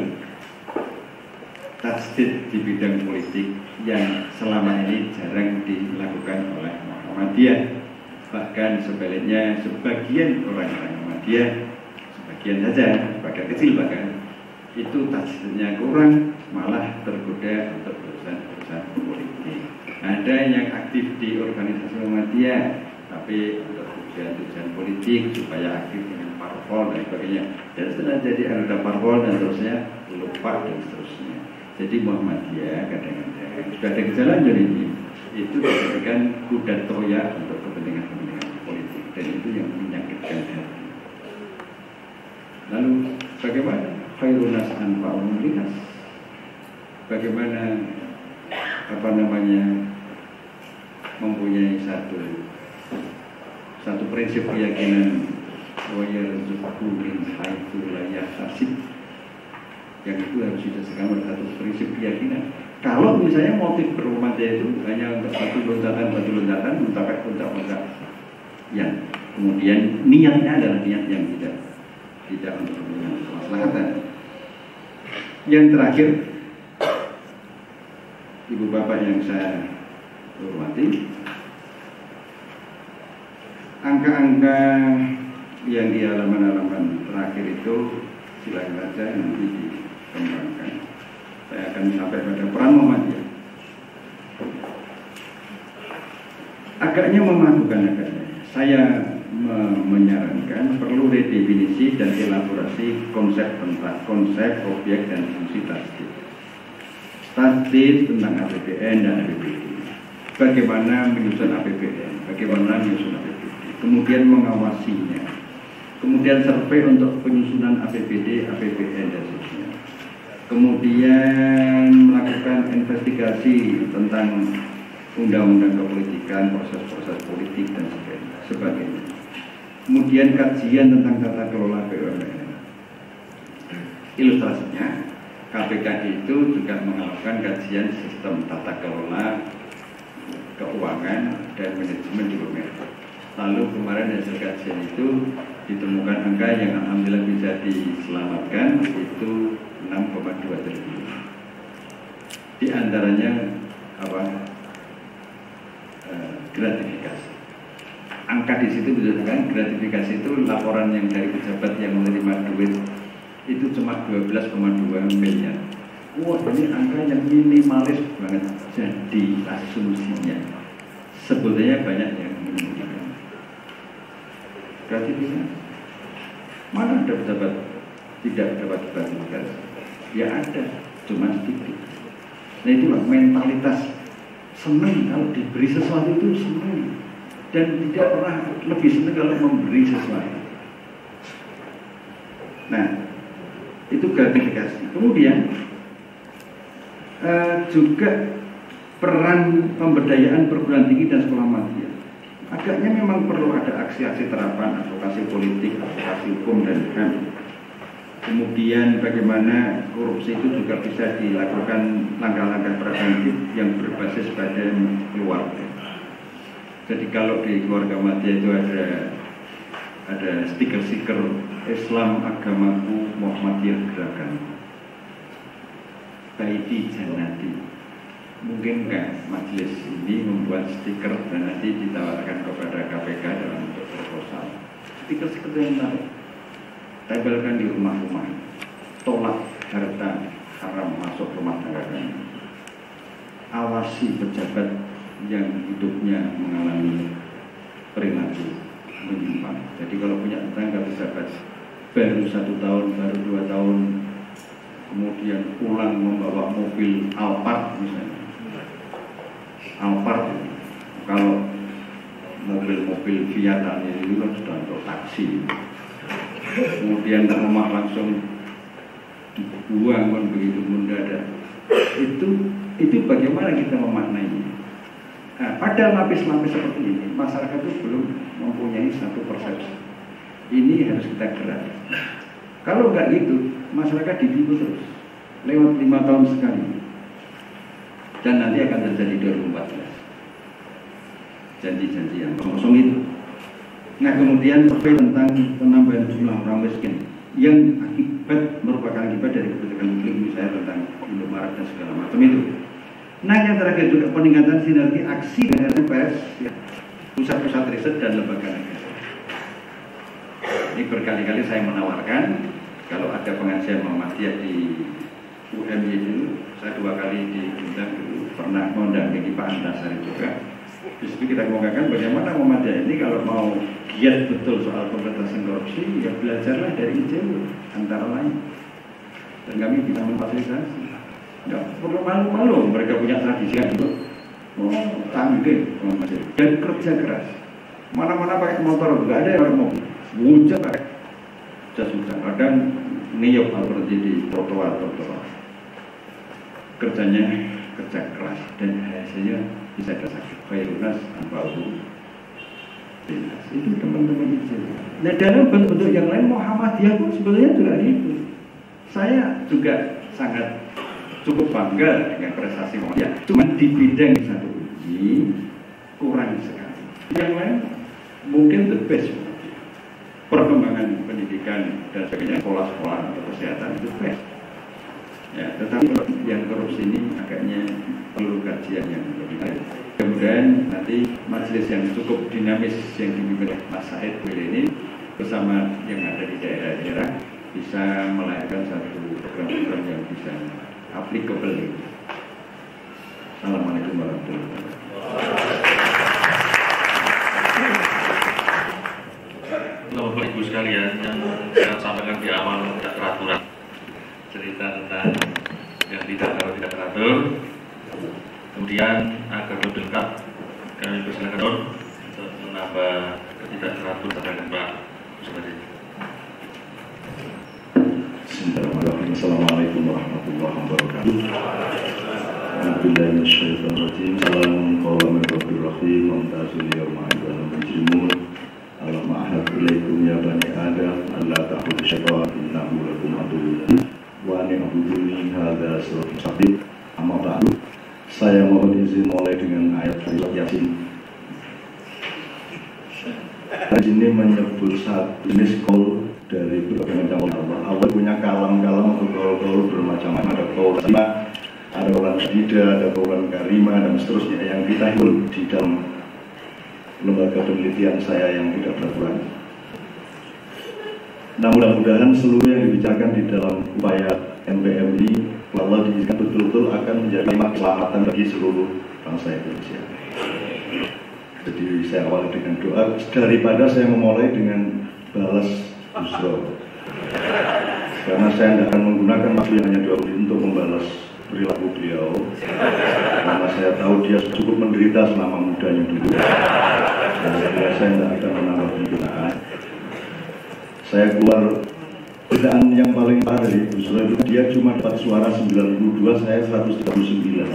tasdid di bidang politik yang selama ini jarang dilakukan oleh Muhammadiyah. Bahkan sebaliknya sebagian orang-orang Muhammadiyah, sebagian saja, sebagian kecil bahkan, itu tasdidnya kurang, malah tergoda untuk urusan politik. Ada yang aktif di organisasi Muhammadiyah, tapi untuk tujuan politik supaya aktif dengan parpol dan sebagainya. Dan setelah jadi anggota parpol dan seterusnya lupa dan seterusnya. Jadi Muhammadiyah kadang-kadang sudah ada gejala ini itu dijadikan kuda Troya untuk kepentingan politik dan itu yang menyakitkan hati. Lalu bagaimana khairun nas anfa'uhum linnas? Bagaimana mempunyai satu prinsip keyakinan wa yarzuqhu min haitsu la yahtasib, yang itu harus didasarkan oleh satu prinsip keyakinan. Kalau misalnya motif bermuhammadiyah itu hanya untuk satu loncatan puncak-puncak yang kemudian niatnya adalah niat yang tidak untuk kemaslahatan. Yang terakhir, ibu bapak yang saya hormati, angka-angka yang di halaman-halaman terakhir itu silakan saja nanti dikembangkan. Saya akan sampai pada peran Muhammadiyah. Agaknya memalukan agaknya. Saya menyarankan perlu redefinisi dan elaborasi konsep objek dan fungsi tasdid. Tasdid tentang APBN dan APBD. Bagaimana menyusun APBN, bagaimana menyusun APBD, kemudian mengawasinya, kemudian survei untuk penyusunan APBD, APBN dan seterusnya. Kemudian melakukan investigasi tentang undang-undang kepolitikan, proses-proses politik dan sebagainya. Kemudian kajian tentang tata kelola BUMN. Ilustrasinya, KPK itu juga melakukan kajian sistem tata kelola keuangan dan manajemen di BUMN. Lalu kemarin hasil kajian itu ditemukan angka yang alhamdulillah bisa diselamatkan, itu 6,2 triliun. Di antaranya gratifikasi. Angka di situ menunjukkan gratifikasi itu laporan yang dari pejabat yang menerima duit itu cuma 12,2 miliar. Wah, ini angka yang minimalis banget. Jadi asumsinya sebetulnya banyak yang menyembunyikan gratifikasi. Mana ada pejabat tidak dapat gratifikasi? Ya ada, cuma sedikit. Nah itulah mentalitas senang kalau diberi sesuatu itu senang, dan tidak pernah lebih senang kalau memberi sesuatu. Nah itu gratifikasi. Kemudian juga peran pemberdayaan perguruan tinggi dan sekolah madya. Agaknya memang perlu ada aksi-aksi terapan, advokasi politik, advokasi hukum dan HAM. Kemudian bagaimana korupsi itu juga bisa dilakukan langkah-langkah preventif yang berbasis pada keluarga. Jadi kalau di keluarga madya itu ada stiker-stiker Islam agamaku, Muhammadiyah gerakan, Baiti Jannati. Mungkin nggak majelis ini membuat stiker dan nanti ditawarkan kepada KPK dalam bentuk proposal. Stiker-stiker yang menarik, tempelkan di rumah-rumah, tolak harta haram masuk rumah tangga kami. Awasi pejabat yang hidupnya mengalami perilaku menyimpang. Jadi kalau punya tetangga pejabat baru 1 tahun, baru 2 tahun, kemudian pulang membawa mobil Alphard misalnya. Alphard, kalau mobil-mobil Fiat itu kan sudah untuk taksi. Kemudian ke rumah langsung dibuang kan begitu mendadak. Itu bagaimana kita memaknainya? Nah, pada lapis-lapis seperti ini, masyarakat itu belum mempunyai satu persepsi. Ini harus kita gerak. Kalau nggak gitu, masyarakat ditipu terus lewat 5 tahun sekali, dan nanti akan terjadi 2014 janji-janji yang kosong itu. Nah kemudian survei tentang penambahan jumlah orang miskin yang merupakan akibat dari kebijakan publik misalnya tentang Indomaret dan segala macam itu. Nah yang terakhir juga peningkatan sinergi aksi dengan pers, pusat-pusat riset dan lembaga negara. Ini berkali-kali saya menawarkan kalau ada pengajian Muhammadiyah di UMY dulu, saya 2 kali diundang dulu, pernah mendampingi Pak Antasari juga. Di situ kita ngomongkan bagaimana Muhammadiyah ini kalau mau giat betul soal pemberantasan korupsi, ya belajarlah dari IJW antara lain. Dan kami bisa memfasilitasi. Nggak perlu malu-malu, mereka punya tradisi yang itu. Oh, canggih Muhammadiyah. Dan kerja keras. Mana-mana pakai motor, nggak ada yang pakai mobil. Hujan pakai jas hujan. Kadang niup berhenti di trotoar. Kerjanya kerja keras dan hasilnya bisa dirasakan. Khairunas anfa'uhum linnas. Itu teman-teman itu. Nah dalam bentuk-bentuk yang lain Muhammadiyah pun sebenarnya juga gitu. Saya juga sangat cukup bangga dengan prestasi Muhammadiyah. Cuma di bidang satu ini kurang sekali. Yang lain mungkin the best. Perkembangan pendidikan dan sebagainya, sekolah-sekolah atau kesehatan itu best. Ya, tetapi yang korupsi ini agaknya perlu kajian yang lebih baik. Kemudian nanti majelis yang cukup dinamis yang dipimpin oleh Mas Said ini bersama yang ada di daerah-daerah bisa melahirkan satu program-program yang bisa applicable. Assalamualaikum warahmatullahi wabarakatuh. kegiatan yang tidak teratur. Kemudian agar lebih lengkap, kami persilakan untuk menambah ketidakteratur dengan Pak Subadi. Bismillahirrahmanirrahim. Assalamualaikum warahmatullahi wabarakatuh. Bismillahirrahmanirrahim. Assalamualaikum warahmatullahi wabarakatuh. Mumtazul yawma ayyuhal mujrimun. Allahumma ahadikum ya bani Adam alla ta'budu syaitan innahu lakum aduwwun wa an i'buduni hadza siratun mustaqim. Amma ba'du. Saya mohon izin mulai dengan ayat surat Yasin. Ayat ini menyebut satu jenis qaul dari berbagai macam Allah. Allah punya kalam-kalam atau qaul-qaul bermacam-macam. Ada qaul kalimah, ada qaulan syadida, ada qaulan karimah dan seterusnya yang kita himpun di dalam lembaga penelitian saya yang tidak berkurang. Nah, mudah-mudahan seluruh yang dibicarakan di dalam upaya MPM ini Allah diizinkan betul-betul akan menjadi keselamatan bagi seluruh bangsa Indonesia. Jadi saya awali dengan doa daripada saya memulai dengan balas busro. Karena saya tidak akan menggunakan waktu yang hanya 2 menit untuk membalas perilaku beliau. Karena saya tahu dia cukup menderita selama mudanya dulu. Dan saya tidak akan menambah penggunaan. Saya keluar perbedaan yang paling parah dari Busro itu dia cuma dapat suara 92, saya 139.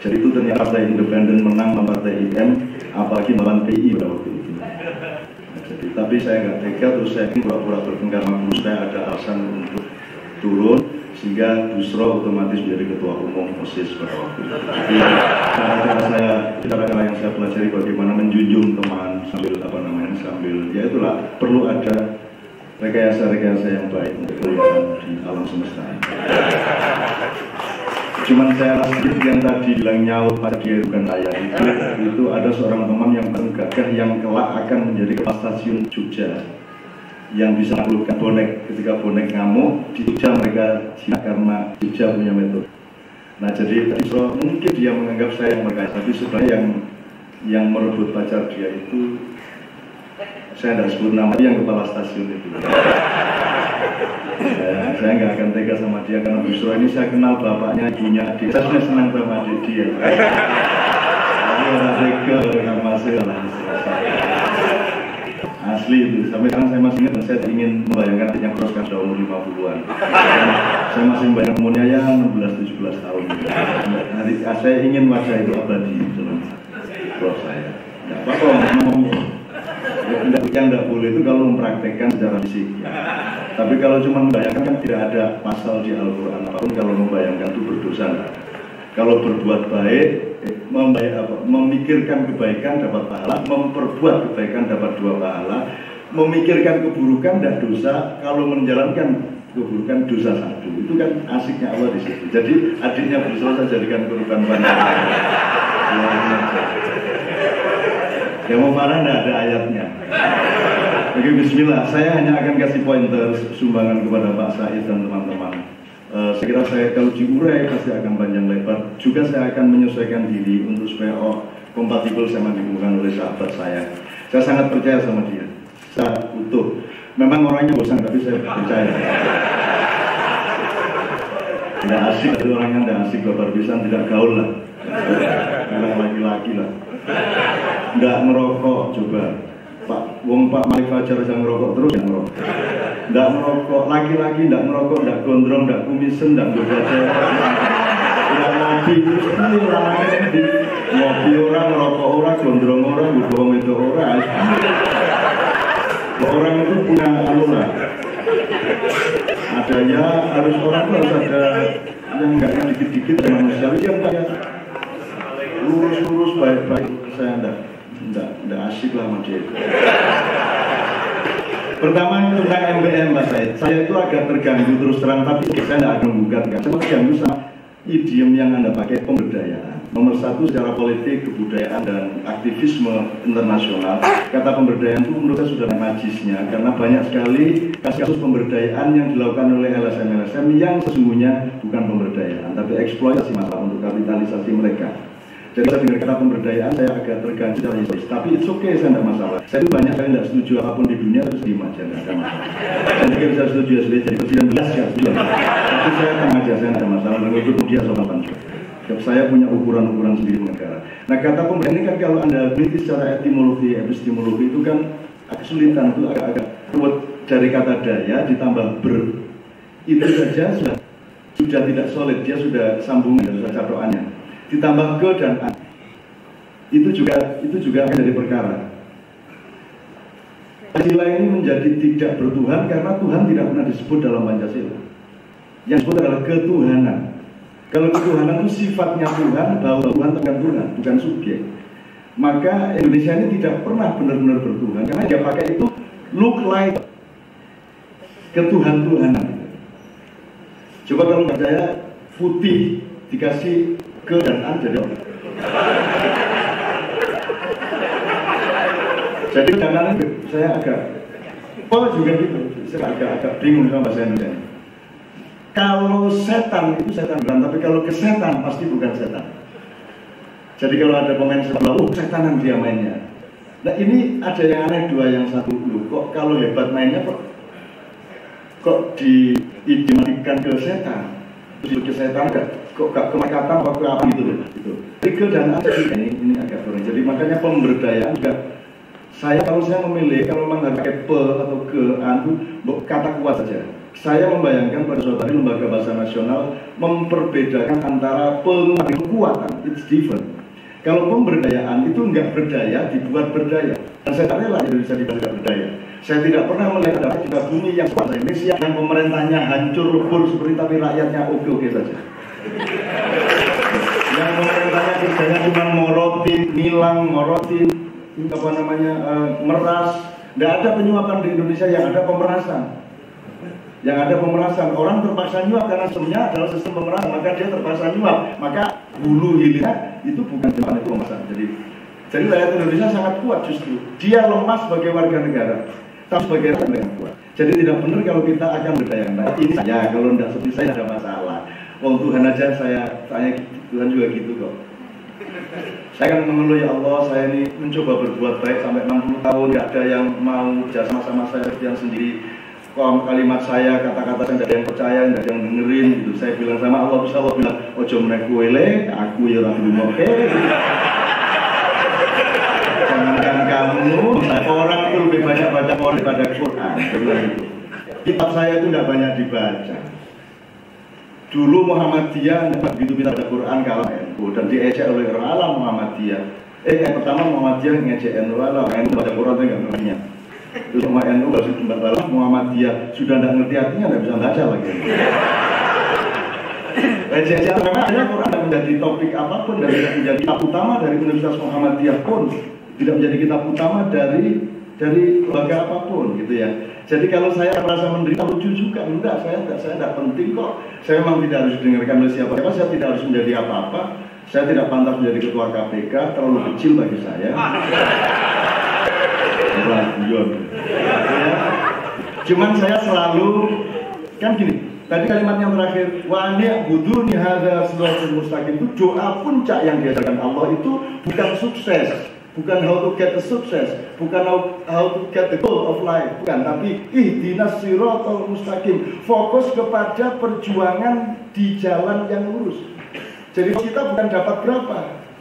Jadi itu ternyata partai independen menang sama partai IM, apalagi melawan PI pada waktu itu. Nah, jadi, tapi saya nggak tega, terus saya ingin pura-pura bertengkar sama Busro, saya ada alasan untuk turun, sehingga Busro otomatis menjadi ketua umum OSIS pada waktu itu. Jadi cara-cara yang saya pelajari bagaimana menjunjung teman sambil sambil ya itulah perlu ada rekayasa-rekayasa yang baik untuk kelihatan di alam semesta ini. Cuman saya rasa yang tadi bilang nyaut pada dia bukan saya itu ada seorang teman yang gagah yang kelak akan menjadi kepala stasiun Jogja yang bisa menaklukkan bonek ketika bonek ngamuk di Jogja mereka jinak karena Jogja punya metode. Nah jadi mungkin dia menganggap saya yang mereka, tapi sebenarnya yang merebut pacar dia itu saya tidak sebut nama dia, yang kepala stasiun itu. Saya nggak akan tega sama dia karena Busro ini saya kenal bapaknya, ibunya, adik. Saya senang sama adik dia. Tapi orang tega dengan masalah asli itu. Sampai sekarang saya masih ingat, saya ingin membayangkan adiknya Kroskan sudah umur 50-an. Saya masih membayangkan umurnya ya 16-17 tahun. Saya ingin wajah itu abadi dalam Kros saya. Tidak apa-apa ngomong. Yang tidak boleh itu kalau mempraktekkan secara fisik. Tapi kalau cuma membayangkan kan tidak ada pasal di Al-Quran apapun kalau membayangkan itu berdosa. Kalau berbuat baik, memikirkan kebaikan dapat pahala, memperbuat kebaikan dapat 2 pahala, memikirkan keburukan tidak dosa, kalau menjalankan keburukan dosa 1. Itu kan asiknya Allah di situ. Jadi adiknya Busro saya jadikan korban banyak. Yang mau marah tidak ada ayatnya. Oke, bismillah. Saya hanya akan kasih pointer sumbangan kepada Pak Said dan teman-teman. Saya kira saya kalau diurai pasti akan panjang lebar. Juga saya akan menyesuaikan diri untuk supaya kompatibel sama dibutuhkan oleh sahabat saya. Saya sangat percaya sama dia. Saya utuh. Memang orangnya bosan, tapi saya percaya. Tidak asik, itu orangnya tidak asik, babar pisan, tidak gaul lah. Memang laki-laki lah. Nggak ngerokok, coba Pak Malik Fajar yang ngerokok terus yang ngerokok. Nggak ngerokok, laki-laki nggak ngerokok, nggak gondrong, nggak kumisen, nggak berbaca, nggak ngopi, ngopi orang, ngerokok orang, gondrong orang, bohong itu orang. Orang itu punya alulah. Adanya harus orang itu harus ada yang nggak dikit-dikit manusia, yang kayak lurus-lurus baik-baik. Saya enggak asik lah sama dia. Pertama tentang MPM Mas Said. Saya itu agak terganggu terus terang, tapi saya tidak akan menggugat. Saya terganggu sama idiom yang Anda pakai, pemberdayaan. Nomor 1 secara politik, kebudayaan dan aktivisme internasional. Kata pemberdayaan itu menurut saya sudah najisnya, karena banyak sekali kasus-kasus pemberdayaan yang dilakukan oleh LSM-LSM yang sesungguhnya bukan pemberdayaan, tapi eksploitasi masalah untuk kapitalisasi mereka. Jadi saya dengar kata pemberdayaan, saya agak terganjal dari historis. Tapi it's okay, saya tidak masalah. Saya itu banyak kali tidak setuju apapun di dunia, terus diem aja, tidak ada masalah. Saya pikir saya setuju SBY jadi presiden belas ya, tapi saya tenang aja, saya tidak ada masalah. Dan ikut dia sopan juga. Saya punya ukuran-ukuran sendiri negara. Nah, kata pemberdayaan ini kan kalau Anda teliti secara epistemologi itu kan kesulitan, itu agak ruwet. Dari kata daya ditambah ber, itu saja sudah tidak solid, dia sudah sambungan, sudah catokannya. Ditambah ke dan an, itu juga akan jadi perkara. Pancasila ini menjadi tidak bertuhan karena Tuhan tidak pernah disebut dalam Pancasila. Yang disebut adalah ketuhanan. Kalau ketuhanan itu sifatnya Tuhan, bahwa Tuhan bukan Tuhan, bukan subjek. Maka Indonesia ini tidak pernah benar-benar bertuhan karena dia pakai itu look like ketuhan-tuhanan. Coba kalau percaya putih dikasih ke dan an jadi apa? Jadi jangan saya agak juga gitu, saya agak bingung sama bahasa Indonesia. Kalau setan itu setan beneran, tapi kalau kesetan pasti bukan setan. Jadi kalau ada pemain sebelah, setanan dia mainnya. Nah ini ada yang aneh dua, yang satu dulu. Kok kalau hebat mainnya kok diidentikan ke setan? Terus ke setan kok gak kemakatan apa ke apa gitu loh. Gitu. Jadi dan ini agak kurang. Jadi makanya pemberdayaan juga. Kalau saya memilih, kalau memang harus pakai pe atau ke kata kuat saja. Saya membayangkan pada suatu hari lembaga bahasa nasional memperbedakan antara penguatan dan kekuatan. It's different. Kalau pemberdayaan itu enggak berdaya, dibuat berdaya. Dan saya tak rela Indonesia dibuat berdaya. Saya tidak pernah melihat ada kita bumi yang kuat Indonesia yang pemerintahnya hancur lebur seperti tapi rakyatnya oke-oke saja. Yang pemerintahnya kerjanya cuma morotin, meras. Tidak ada penyuapan di Indonesia, yang ada pemerasan. Yang ada pemerasan, orang terpaksa nyuap karena sistemnya adalah sistem pemerasan, maka dia terpaksa nyuap. Maka hulu hilirnya itu bukan cuma itu pemerasan. Jadi rakyat Indonesia sangat kuat justru. Dia lemah sebagai warga negara, tapi sebagai rakyat negara kuat. Jadi tidak benar kalau kita akan berdaya. Nah, ini saya kalau tidak seperti saya tidak ada masalah. Wong Tuhan aja saya Tuhan juga gitu kok. Saya kan mengeluh, ya Allah, saya ini mencoba berbuat baik sampai 60 tahun, tidak ada yang mau bekerja sama saya seperti yang sendiri. Kalimat saya, kata-kata saya tidak ada yang percaya, tidak ada yang dengerin gitu. Saya bilang sama Allah, bisa Allah bilang, ojo menek kuele, aku ya ragu moke. Jangankan kamu, orang itu lebih banyak baca Quran daripada Quran. Kitab saya itu tidak banyak dibaca. Dulu Muhammadiyah tidak begitu bisa baca Quran kalau NU dan diejek oleh orang alam Muhammadiyah. Yang pertama Muhammadiyah ngejek NU alam, NU baca Quran itu nggak ngertinya. Terus sama NU harus tempat dalam Muhammadiyah sudah tidak ngerti artinya, tidak bisa baca lagi. Ejek memang ada Quran tidak menjadi topik apapun, dan tidak menjadi kitab utama dari Universitas Muhammadiyah pun, tidak menjadi kitab utama dari lembaga apapun gitu ya. Jadi kalau saya merasa menderita lucu juga, enggak, saya tidak penting kok. Saya memang tidak harus didengarkan oleh siapa-siapa, saya tidak harus menjadi apa-apa. Saya tidak pantas menjadi ketua KPK, terlalu kecil bagi saya. Cuman saya selalu kan gini, tadi kalimat yang terakhir, wa ni'buduni hadza siratal mustaqim, itu doa puncak yang diajarkan Allah itu bukan sukses. Bukan how to get the success, bukan how to get the goal of life, bukan, tapi ihdinas siratal mustaqim, fokus kepada perjuangan di jalan yang lurus. Jadi kita bukan dapat berapa,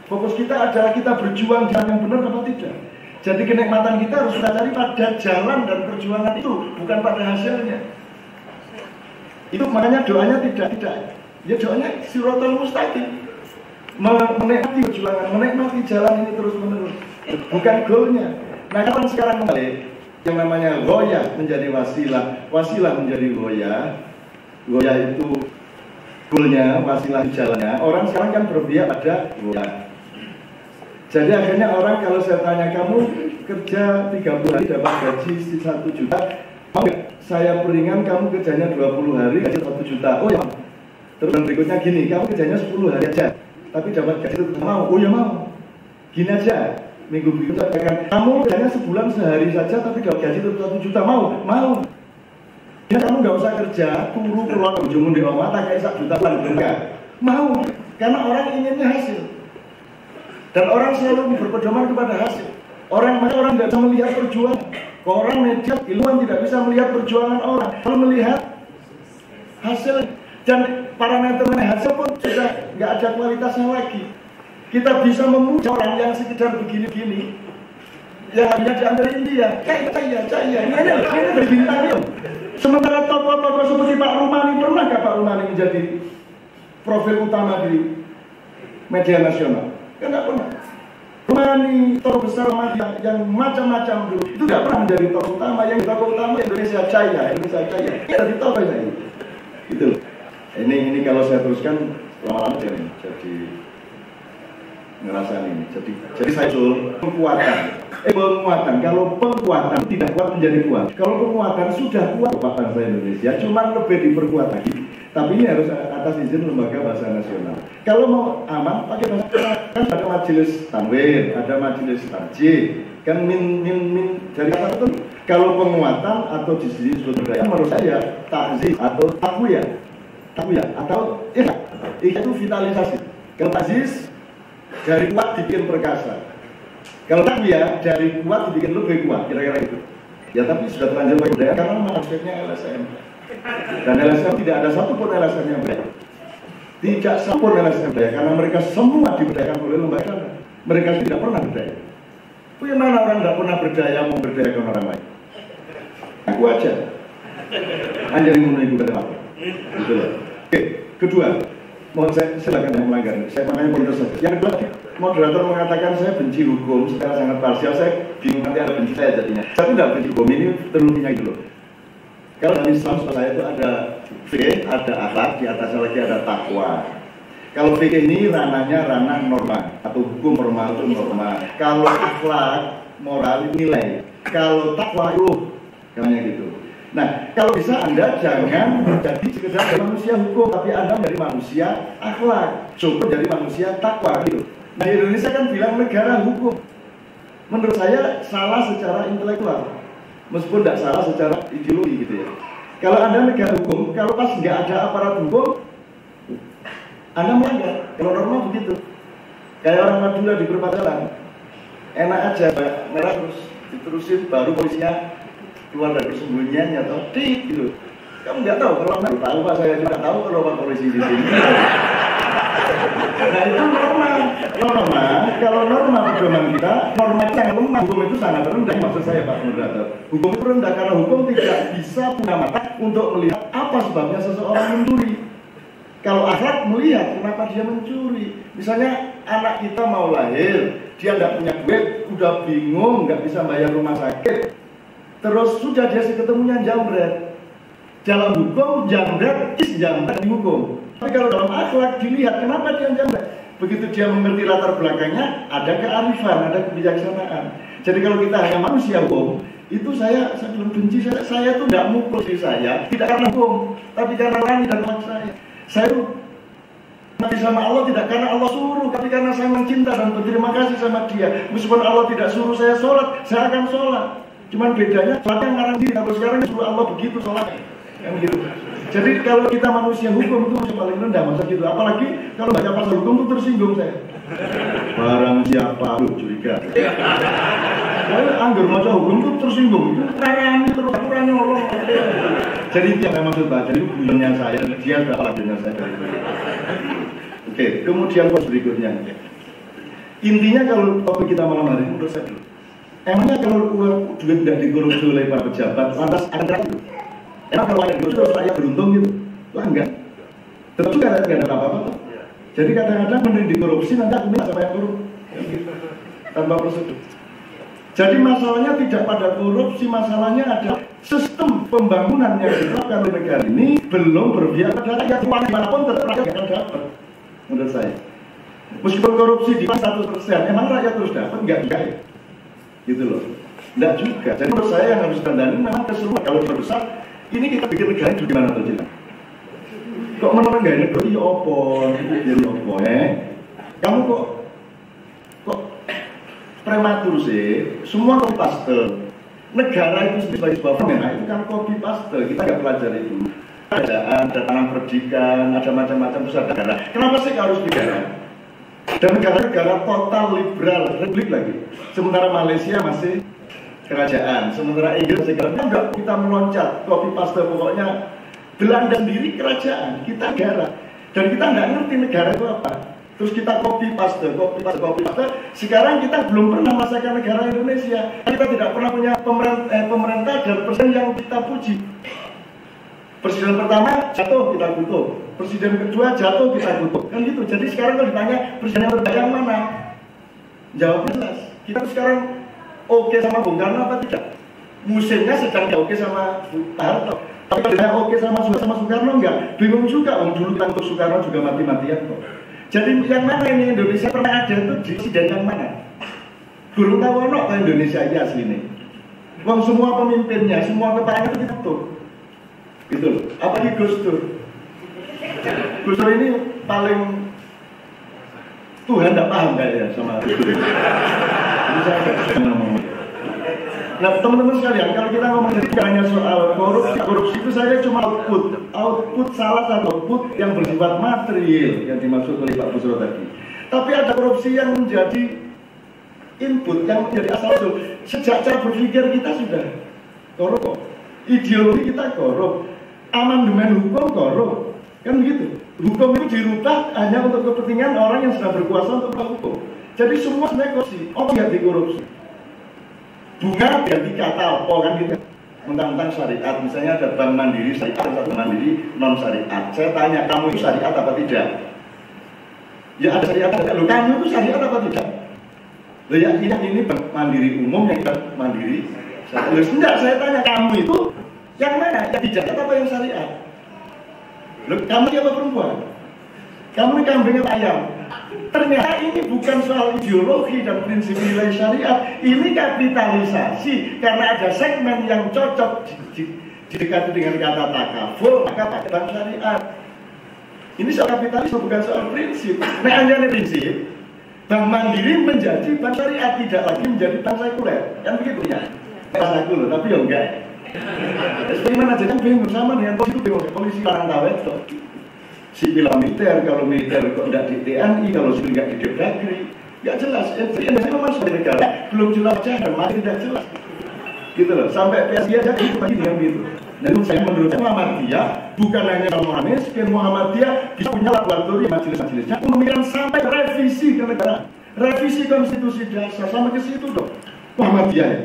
fokus kita adalah kita berjuang jalan yang benar atau tidak. Jadi kenikmatan kita harus kita cari pada jalan dan perjuangan itu, bukan pada hasilnya. Itu makanya doanya tidak, ya doanya siratal mustaqim. Menikmati perjuangan, menikmati jalan ini terus menerus, bukan goalnya. Nah, kapan sekarang kembali yang namanya goya menjadi wasilah, wasilah menjadi goya, goya itu goalnya, wasilah jalannya. Orang sekarang kan berpihak pada goya. Jadi akhirnya orang kalau saya tanya, kamu kerja 30 hari dapat gaji 1 juta, mau nggak saya peringan kamu kerjanya 20 hari gaji 1 juta? Oh ya. Terus yang berikutnya gini, kamu kerjanya 10 hari aja, tapi dapat gaji itu mau? Oh ya mau. Gini aja, minggu berikutnya katakan, kamu kerjanya sebulan sehari saja tapi dapat gaji itu 1 juta, mau? Mau. Ya kamu nggak usah kerja, turu keluar ujung di omah, tak kayak 1 juta bulan, enggak. Mau, karena orang inginnya hasil. Dan orang selalu berpedoman kepada hasil. Orang tidak bisa melihat perjuangan. Orang media ilmuwan tidak bisa melihat perjuangan orang, kalau melihat hasil. Dan parameter hasil pun sudah nggak ada kualitasnya lagi. Kita bisa memuja orang yang sekedar begini-begini, yang hanya diambil India, cahaya, ini dari bintang. Sementara tokoh-tokoh seperti Pak Rumani, pernah nggak Pak Rumani menjadi profil utama di media nasional? Kan nggak pernah. Rumani, tokoh besar yang macam-macam dulu, itu nggak pernah menjadi tokoh utama. Yang tokoh utama Indonesia Jaya. Ini dari tokoh ini. Gitu. Ini kalau saya teruskan lama-lama jadi ngerasain ini. Jadi saya penguatan. Kalau penguatan tidak kuat menjadi kuat. Kalau penguatan sudah kuat bangsa Indonesia, cuma lebih diperkuat lagi. Tapi ini harus atas izin lembaga bahasa nasional. Kalau mau aman pakai bahasa nasional, kan ada majelis tanwir, ada majelis tarjih, kan min dari kata itu. Kalau penguatan atau di sini sumber daya menurut saya takziz atau takwiyah atau itu vitalisasi. Kalau takziz dari kuat dibikin perkasa. Kalau takwiyah dari kuat dibikin lebih kuat, kira-kira itu. Ya tapi sudah terlanjur pakai budaya karena memang aspeknya LSM. Dan LSM tidak ada satupun LSM yang baik. Tidak satupun LSM baik karena mereka semua diberdayakan oleh lembaga. Mereka tidak pernah berdaya. Bagaimana orang tidak pernah berdaya mau berdayakan orang lain? Aku aja. Hanya yang menunggu pada apa? Gitu loh. Oke, kedua, mohon saya silakan yang melanggar. Saya makanya mundur saja. Yang kedua, moderator mengatakan saya benci hukum secara sangat parsial. Saya bingung nanti ada benci saya jadinya. Saya tidak benci hukum, ini terlalunya gitu loh. Kalau dalam Islam saya itu ada fikih, ada akhlak, di atasnya lagi ada takwa. Kalau fikih ini ranahnya ranah norma atau hukum normal itu norma. Kalau akhlak, moral itu nilai. Kalau takwa itu namanya gitu. Nah, kalau bisa Anda jangan menjadi sekedar manusia hukum, tapi Anda menjadi manusia akhlak, cukup jadi manusia takwa gitu. Nah, Indonesia kan bilang negara hukum. Menurut saya salah secara intelektual. Meskipun tidak salah secara ideologi gitu ya. Kalau Anda negara hukum, kalau pas nggak ada aparat hukum, Anda melanggar. Kalau normal begitu. Kayak orang Madura di perempatan jalan, enak aja, merah terus diterusin, baru polisinya keluar dari persembunyiannya atau gitu. Kamu nggak tahu kalau Anda tahu, Pak, saya juga tahu kalau Pak polisi di sini. Nah itu normal. Kalau norma pedoman kita, norma itu yang lemah, hukum itu sangat rendah. Maksud saya Pak Moderator, hukum itu rendah karena hukum tidak bisa punya mata untuk melihat apa sebabnya seseorang mencuri. Kalau akhlak melihat kenapa dia mencuri. Misalnya anak kita mau lahir, dia nggak punya duit, udah bingung, nggak bisa bayar rumah sakit, terus sudah dia ketemunya jambret. Dalam hukum jambret jambret dihukum. Tapi kalau dalam akhlak dilihat kenapa dia jambret. Begitu dia mengerti latar belakangnya, ada kearifan, ada kebijaksanaan. Jadi kalau kita hanya manusia hukum, itu saya belum benci, saya itu tidak mukul diri saya, tidak karena hukum, tapi karena rani dan hak saya. Saya itu mati sama Allah tidak karena Allah suruh, tapi karena saya mencinta dan berterima kasih sama Dia. Meskipun Allah tidak suruh saya sholat, saya akan sholat. Cuman bedanya, sholatnya ngarang diri, kalau sekarang suruh Allah begitu sholat. Yang gitu. Jadi kalau kita manusia hukum itu masih paling rendah masa gitu. Apalagi kalau baca pasal hukum itu tersinggung saya. Barang siapa lu curiga. Saya anggur baca hukum itu tersinggung. Itu karang terus kurang nyolong. Jadi itu yang saya maksud Pak. Jadi bulannya saya, dia berapa lagunya saya dari itu. Oke, kemudian pos berikutnya. Intinya kalau topik kita malam hari ini menurut saya dulu. Emangnya kalau uang duit tidak dikorupsi oleh para pejabat, lantas ada itu? Emang kalau ada dikorupsi terus rakyat beruntung gitu? Lah enggak. Tetap juga nggak ada apa-apa. Jadi kadang-kadang mending dikorupsi nanti aku minta sama yang korup. Tanpa prosedur. Jadi masalahnya tidak pada korupsi, masalahnya ada sistem pembangunan yang diterapkan oleh negara ini belum berpihak pada rakyat. Uang dimanapun tetap rakyat akan dapat. Menurut saya. Meskipun korupsi di 100%, emang rakyat terus dapat? Enggak juga ya. Gitu loh. Enggak juga. Jadi menurut saya yang harus dandani memang keseluruhan. Kalau besar, ini kita bikin negara itu gimana tuh Cina? Kok menurut nggak ada doi opo, jadi opo Kamu kok prematur sih? Semua copy paste. Negara itu sebagai sebuah fenomena itu kan copy paste. Kita nggak pelajari itu. Ada tanah perdikan, ada macam-macam besar negara. Kenapa sih harus negara? Dan negara-negara total liberal, republik lagi. Sementara Malaysia masih kerajaan, sementara Inggris masih kerajaan. Enggak, kita meloncat, copy paste, pokoknya Belanda sendiri kerajaan, kita negara. Dan kita nggak ngerti negara itu apa. Terus kita copy paste. Sekarang kita belum pernah merasakan negara Indonesia. Kita tidak pernah punya pemerintah dan presiden yang kita puji. Presiden pertama jatuh, kita kutuk. Presiden kedua jatuh, kita kutuk. Kan gitu. Jadi sekarang kalau ditanya presiden yang terbaik yang mana? Jawabnya jelas. Kita sekarang oke sama Bung Karno apa tidak? Musimnya sedang oke sama Pak Harto. Tapi kalau ditanya oke sama Soekarno enggak? Bingung juga. Dulu kita untuk Soekarno juga mati-matian kok. Jadi yang mana ini Indonesia pernah ada itu di presiden yang mana? Guru Tawono ke Indonesia ini asli ini. Wong semua pemimpinnya, semua kepalanya itu kita tuh. Gitu loh. Apalagi Gus Dur. Gus Dur ini paling Tuhan tidak paham kayaknya sama Gus Dur. Nah teman-teman sekalian, kalau kita ngomong hanya soal korupsi itu saya cuma output salah satu output yang bersifat material yang dimaksud oleh Pak Busro tadi. Tapi ada korupsi yang menjadi input, yang menjadi asal usul. Sejak cara berpikir kita sudah korup, ideologi kita korup, amandemen hukum korup, kan begitu. Hukum itu dirubah hanya untuk kepentingan orang yang sedang berkuasa untuk melakukan hukum. Jadi semua sebenarnya korupsi, ganti korupsi. Bunga ganti kata apa kan gitu. Tentang syariat, misalnya ada bank mandiri syariat, ada bank mandiri non syariat. Saya tanya, kamu itu syariat apa tidak? Ya ada syariat, loh kamu itu syariat apa tidak? Loh ya ini bank mandiri umum, yang bank mandiri syariat. Loh enggak, saya tanya kamu itu yang mana? Yang tidak apa yang syariat? Loh kamu siapa perempuan? Kamu ini kambing atau ayam? Ternyata ini bukan soal ideologi dan prinsip nilai syariat. Ini kapitalisasi karena ada segmen yang cocok didekati dengan kata takaful, maka pakai bank syariat. Ini soal kapitalisme bukan soal prinsip. Nah, hanya prinsip bank mandiri menjadi bank syariat, tidak lagi menjadi bank sekuler. Kan begitu ya? Pas aku loh, tapi ya enggak. Bagaimana jadi bingung sama dengan polisi itu bingung. Polisi larang tawet toh. Sipil militer, kalau militer kok tidak di TNI, kalau sipil nggak di Depdagri, nggak jelas. Indonesia memang sebagai negara belum jelas aja dan masih tidak jelas. Gitu loh, sampai PSI aja itu begini yang gitu. Dan menurut saya Muhammadiyah bukan hanya kalau miskin, Muhammadiyah bisa punya laboratorium majelis-majelisnya untuk memikirkan sampai revisi ke negara, revisi konstitusi dasar sampai ke situ dong. Muhammadiyah ya.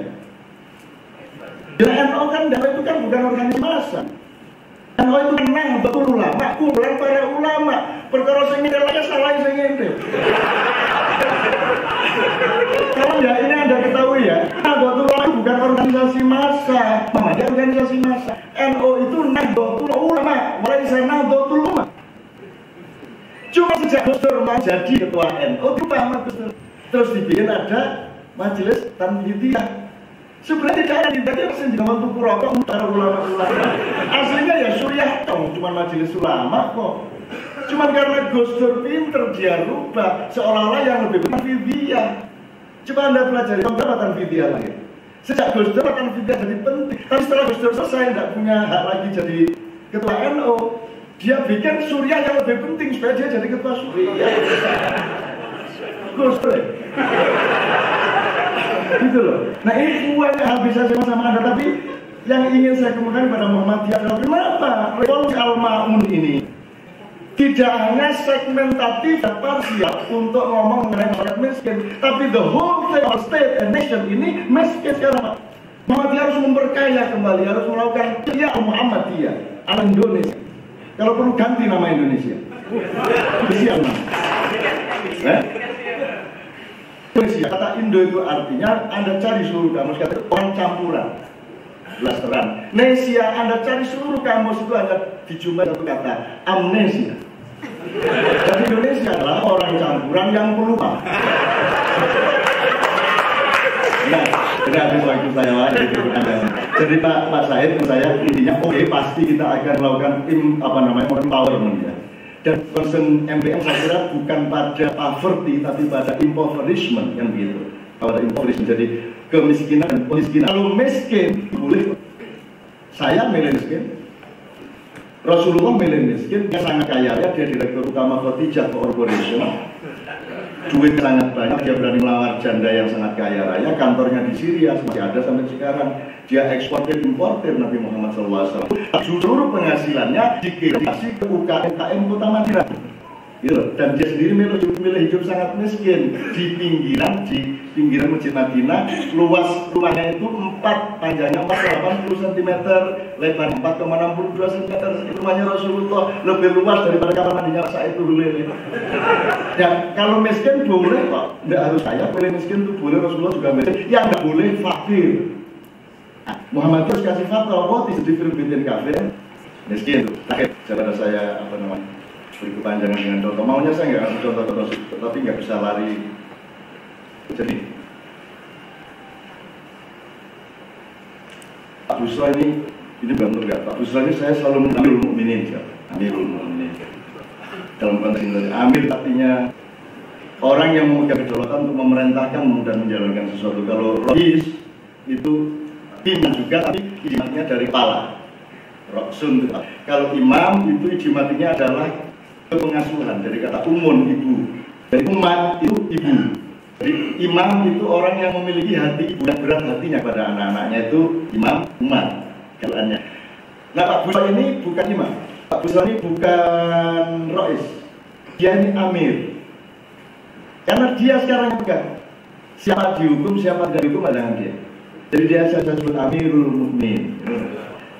NU kan itu kan bukan organisasi massa. NU itu menang betul ulama, kumpulan para ulama. Perkara sing ngene lagi salah sing ngene. Kalau ya ini Anda ketahui ya, Nahdlatul Ulama bukan organisasi massa, dia organisasi massa. NU itu Nahdlatul Ulama, walaupun Nahdlatul Ulama. Cuma sejak Gus Dur mau jadi ketua NU, itu Pak Gus Dur. Terus dibikin ada majelis tanfidiyah. Sebenarnya tidak ada tidak ada yang jangan tuku rokok para ulama-ulama. Aslinya ya Suryatong, cuma majelis ulama kok. Cuma karena Gus Dur pinter dia rubah seolah-olah yang lebih benar tanfidiyah. Coba Anda pelajari berapa tanfidiyah lagi. Sejak Gus Dur tanfidiyah jadi penting. Tapi setelah Gus Dur selesai tidak punya hak lagi jadi ketua NU, dia bikin Surya yang lebih penting supaya dia jadi ketua Surya. Gus Dur. Gitu loh. Nah ini uang yang bisa sama-sama Anda, tapi yang ingin saya kemukakan pada Muhammadiyah adalah kenapa revolusi Al-Ma'un ini tidak hanya segmentatif dan parsial untuk ngomong mengenai masyarakat miskin, tapi the whole thing of state and nation ini miskin sekarang. Muhammadiyah harus memperkaya kembali, harus melakukan ya Muhammadiyah ala Indonesia. Kalau perlu ganti nama Indonesia. Siap nama. Indonesia, kata Indo itu artinya Anda cari seluruh kamus, kata orang campuran. Blasteran. Nesia, Anda cari seluruh kamus itu hanya dijumpai satu kata, amnesia. Jadi Indonesia adalah orang campuran yang pelupa. Nah, jadi habis waktu saya lagi jadi Pak Said, saya intinya oke, pasti kita akan melakukan empowerment ya. Dan concern MBM saya kira bukan pada poverty tapi pada impoverishment yang begitu. Pada impoverishment, jadi kemiskinan dan kemiskinan. Kalau miskin boleh, saya milih miskin. Rasulullah milih miskin, dia sangat kaya ya, dia direktur utama Khadijah Corporation. duit sangat banyak, dia berani melawar janda yang sangat kaya raya, kantornya di Syria masih ada sampai sekarang. Dia eksportir importir Nabi Muhammad SAW. Seluruh penghasilannya dikasih ke UKM Kota Madinah. Gitu. Dan dia sendiri milih hidup sangat miskin di pinggiran Masjid Madinah. Luas rumahnya itu panjangnya 480 cm, lebar 4,62 cm. Rumahnya Rasulullah lebih luas daripada kamar mandinya saat itu dulu. Ya, kalau miskin boleh kok, nggak harus saya. Boleh miskin itu boleh, Rasulullah juga miskin. Yang nggak boleh fakir. Muhammad terus kasih fatwa, kok disediakan bikin kafir miskin itu. Akhir daripada saya beri kepanjangan dengan contoh. Maunya saya nggak kasih contoh, tapi nggak bisa lari. Jadi Pak Busra ini bukan enggak. Pak Busra ini saya selalu Amirul Mukminin, Amirul Mukminin. Dalam konteks ini, Amir artinya orang yang memegang kedaulatan untuk memerintahkan dan menjalankan sesuatu. Kalau Rais itu pimpinan juga, tapi ijmatinya dari kepala. Roksun. Kalau imam itu ijmatinya adalah pengasuhan, dari kata umun ibu. Dari umat itu ibu. Jadi imam itu orang yang memiliki hati ibu yang berat hatinya pada anak-anaknya, itu imam umat jalannya. Nah, Pak Busra ini bukan imam. Pak Busra ini bukan Rais. Dia ini amir. Karena dia sekarang yang pegang. Siapa dihukum, siapa tidak dihukum adalah dia. Jadi dia saya sebut Amirul Mukminin.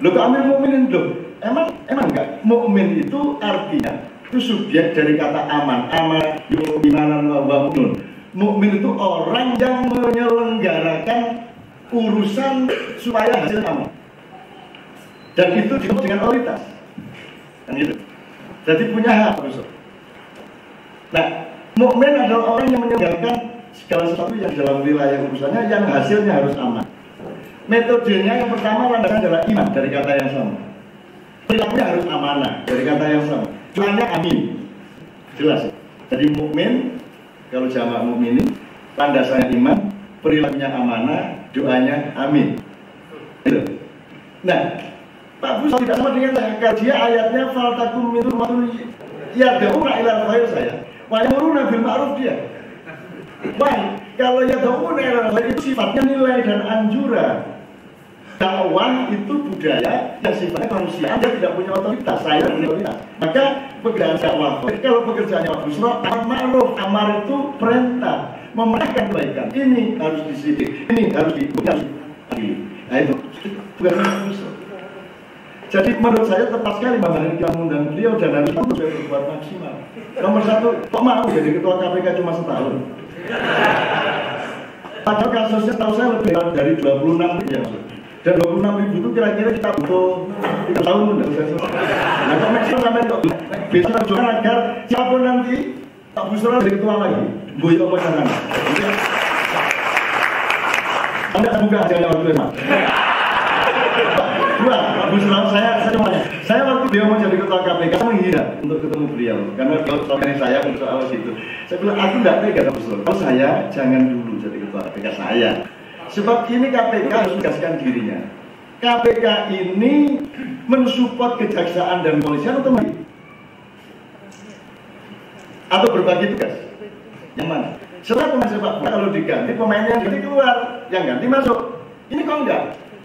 Loh, kok Amirul Mukminin loh? Emang enggak? Mukmin itu artinya itu subjek dari kata aman. Aman yu'minan wa mu'minun. Mukmin itu orang yang menyelenggarakan urusan supaya hasil aman. Dan itu disebut dengan otoritas. Kan gitu. Jadi punya hak. Nah, mukmin adalah orang yang menyelenggarakan segala sesuatu yang dalam wilayah urusannya yang hasilnya harus aman. Metodenya yang pertama landasan adalah iman, dari kata yang sama. Perilakunya harus amanah, dari kata yang sama. Doanya amin. Jelas. Jadi mukmin, kalau jamak mukminin, landasannya iman, perilakunya amanah, doanya amin. Gitu. Nah, Pak Busra tidak sama dengan saya. Kalau dia ayatnya faltakum minum matun yad'una ilal khair saya. Wa yamuruna bil ma'ruf dia. Wah, kalau yad'una ilal khair itu sifatnya nilai dan anjuran. Dakwah itu budaya yang sifatnya manusia. Anda tidak punya otoritas, saya punya otoritas. Maka pekerjaan dakwah. Kalau pekerjaannya Pak Busra, ma'ruf, amar itu perintah, memerintahkan kebaikan. Ini harus disidik, ini harus dibuat. Nah itu bukan Pak Busra. Jadi menurut saya tepat sekali Mbak Hari kita mengundang beliau dan harus saya berbuat maksimal. Nomor satu, kok mau jadi ketua KPK cuma setahun? Padahal kasusnya tahu saya lebih dari 26 ya. Dan 26.000 itu kira-kira kita butuh 3 tahun untuk selesai. Nah, kok maksimal sampai kok bisa perjuangan agar siapapun nanti Pak Busra jadi ketua lagi. Boyo apa jangan? Anda buka aja waktu itu. Dua, Pak Busra, saya waktu dia mau jadi ketua KPK menghindar untuk ketemu beliau karena kalau soalnya saya untuk soal situ. Saya bilang aku tidak tega Pak Busra. Kalau saya jangan dulu jadi ketua KPK saya. Sebab ini KPK harus menegaskan dirinya. KPK ini mensupport kejaksaan dan kepolisian atau berbagi tugas. Yang mana? Setelah pemain sepak bola kalau diganti pemainnya ganti keluar, yang ganti masuk. Ini kok enggak?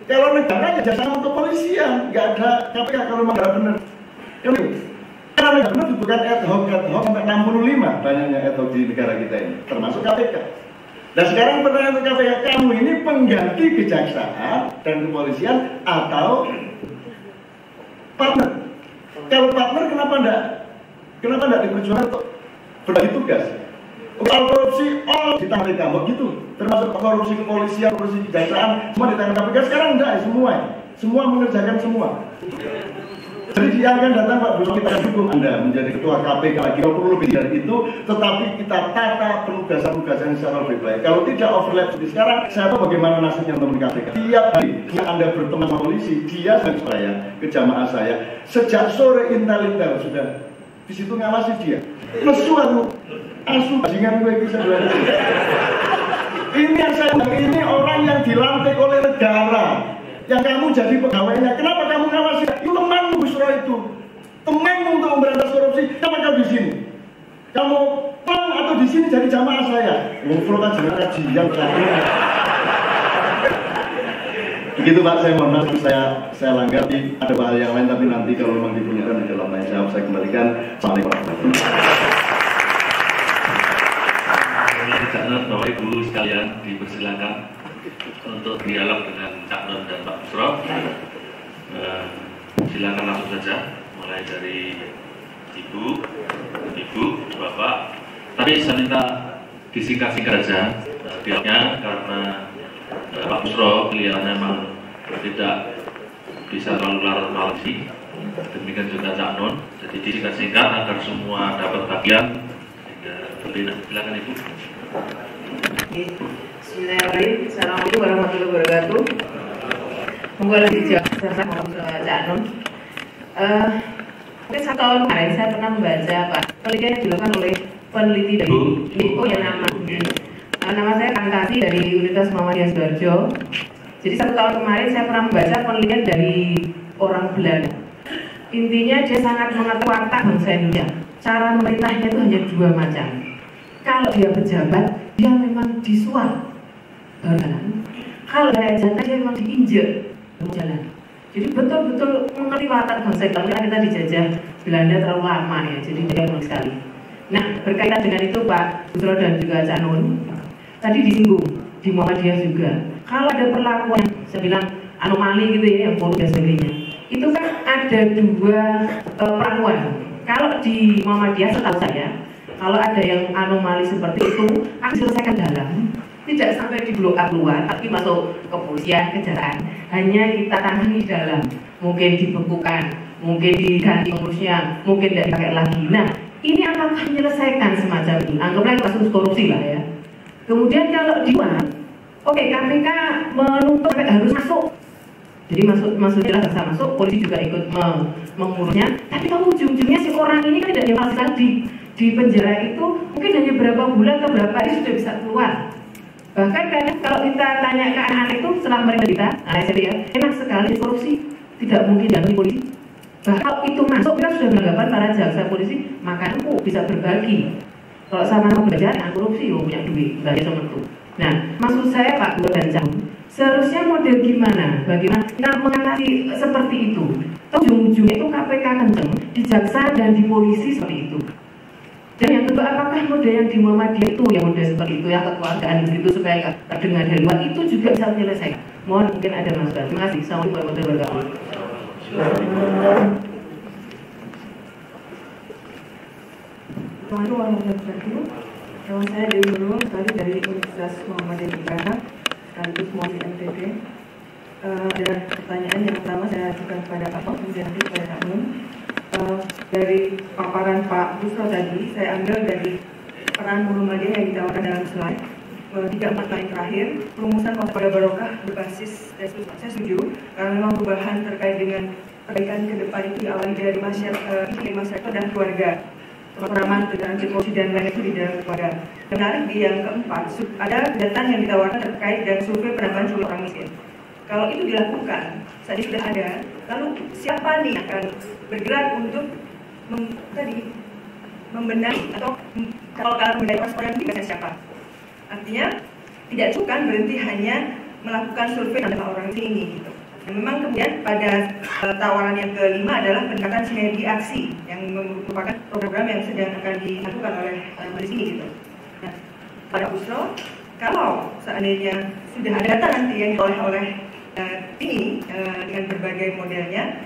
Kalau negara ya jasa untuk kepolisian, nggak ada KPK kalau memang nggak benar. Karena nggak benar bukan ad hoc sampai 65 banyaknya ad hoc di negara kita ini, termasuk KPK. Dan sekarang pertanyaan untuk KPK, kamu ini pengganti kejaksaan dan kepolisian atau partner? Kalau partner kenapa enggak diperjuangkan untuk berbagi tugas? Kalau korupsi, di tangan kamu gitu, termasuk korupsi kepolisian, korupsi kejaksaan, semua di tangan KPK. Sekarang enggak, semua mengerjakan semua. Jadi dia akan datang Pak Busra, kita dukung Anda menjadi ketua KPK lagi, kalau perlu lebih dari itu, tetapi kita tata penugasan-penugasan secara lebih baik. Kalau tidak overlap seperti sekarang, saya tahu bagaimana nasibnya teman KPK. Tiap hari Anda berteman sama polisi, dia dan saya, ke jamaah saya, sejak sore intel sudah di situ ngawasi dia. Lesuan, asu bajingan gue bisa belajar. Ini yang saya bilang, ini orang yang dilantik oleh negara. Yang kamu jadi pegawainya, kenapa kamu ngawasi? Itu temanmu Busra itu, temanmu untuk memberantas korupsi. Kenapa kau di sini? Kamu pulang atau di sini jadi jamaah saya. Ngufro kan jangan kajian begitu Pak, saya mohon maaf saya langgar. Ada hal yang lain tapi nanti kalau memang diperlukan di dalam tanya jawab saya kembalikan. Assalamualaikum warahmatullahi wabarakatuh. Bapak Ibu sekalian dipersilakan untuk dialog dengan Cak Nun dan Pak Busro. Silakan langsung saja, mulai dari Ibu, Bapak. Tapi saya minta disingkat-singkat saja dialognya karena Pak Busro kelihatannya memang tidak bisa terlalu larut-larut. Demikian juga Cak Nun. Jadi disingkat-singkat agar semua dapat bagian. Silakan Ibu. Bismillahirrahmanirrahim. Assalamualaikum warahmatullahi wabarakatuh. Monggo lagi dijawab Cak Nun. Mungkin 1 tahun kemarin saya pernah membaca penelitian yang dilakukan oleh peneliti dari nama saya Kantasi dari Universitas Muhammadiyah Sidoarjo. Jadi 1 tahun kemarin saya pernah membaca penelitian dari orang Belanda. Intinya dia sangat mengatur watak bangsa Indonesia. Cara memerintahnya itu hanya 2 macam. Kalau dia pejabat, dia memang disuap baru jalan. Kalau dia jantan, dia memang diinjek baru jalan. Jadi betul-betul mengerti watak bangsa Indonesia. Kita dijajah Belanda terlalu lama ya, jadi dia mulai sekali. Nah, berkaitan dengan itu Pak Busro dan juga Cak Nun, tadi disinggung di Muhammadiyah juga. Kalau ada perlakuan, saya bilang anomali gitu ya, yang buruk dan sebagainya, itu kan ada 2 perlakuan. Kalau di Muhammadiyah setahu saya, kalau ada yang anomali seperti itu akan diselesaikan dalam, tidak sampai di blow up luar, tapi masuk kepolisian, kejaksaan. Hanya kita tangani dalam, mungkin dibekukan, mungkin diganti pengurusnya, mungkin tidak dipakai lagi. Nah, ini apakah menyelesaikan semacam ini? Anggaplah kasus korupsi lah ya. Kemudian kalau di luar, oke, KPK menuntut harus masuk. Jadi maksudnya bisa masuk, polisi juga ikut mengurusnya. Tapi kalau ujung-ujungnya si orang ini kan tidak dipastikan di penjara itu mungkin hanya berapa bulan atau berapa hari sudah bisa keluar. Bahkan kadang kalau kita tanya ke anak-anak itu setelah mereka kita, anak SMP ya, enak sekali korupsi, tidak mungkin diambil polisi. Bahkan kalau itu masuk, kita sudah beranggapan para jaksa polisi makan bisa berbagi. Kalau sama-sama belajar, korupsi punya duit, bagi sama itu. Nah, maksud saya Pak Guru dan Cak, seharusnya model gimana? Bagaimana kita mengatasi seperti itu? Ujung-ujungnya itu KPK kenceng, di jaksa dan di polisi seperti itu. Dan yang kedua, apakah model yang di Muhammadiyah itu, yang model seperti itu, yang kekeluargaan begitu supaya terdengar dari luar, itu juga bisa menyelesaikan? Mohon mungkin ada masukan. Terima kasih. Assalamualaikum warahmatullahi wabarakatuh. Assalamualaikum warahmatullahi wabarakatuh. Nama saya Dewi Nurul, sekali dari Universitas Muhammadiyah Jakarta, sekaligus mewakili MTD. Ada pertanyaan yang pertama saya ajukan kepada Pak Pak, kemudian nanti kepada Cak Nun. Dari paparan Pak Busro tadi, saya ambil dari peran Muhammadiyah yang ditawarkan dalam slide 3-4 slide terakhir, perumusan konsep pada barokah berbasis restu. Saya setuju, karena memang perubahan terkait dengan perbaikan ke depan itu diawali dari masyarakat dan keluarga. Pengalaman toleransi korupsi dan lain itu di dalam keluarga. Menarik di yang keempat, ada data yang ditawarkan terkait dengan survei penambahan jumlah orang miskin. Kalau itu dilakukan, saat ini sudah ada, lalu siapa nih akan bergerak untuk membenahi atau kalau kalian menjadi responden itu siapa? Artinya tidak cukup berhenti hanya melakukan survei penambah orang miskin ini gitu. Dan memang kemudian pada tawaran yang kelima adalah pendekatan sinergi aksi yang merupakan program yang sedang akan dilakukan oleh di sini gitu. Nah, pada Busro, kalau seandainya sudah ada data nanti yang dioleh oleh ini dengan berbagai modelnya,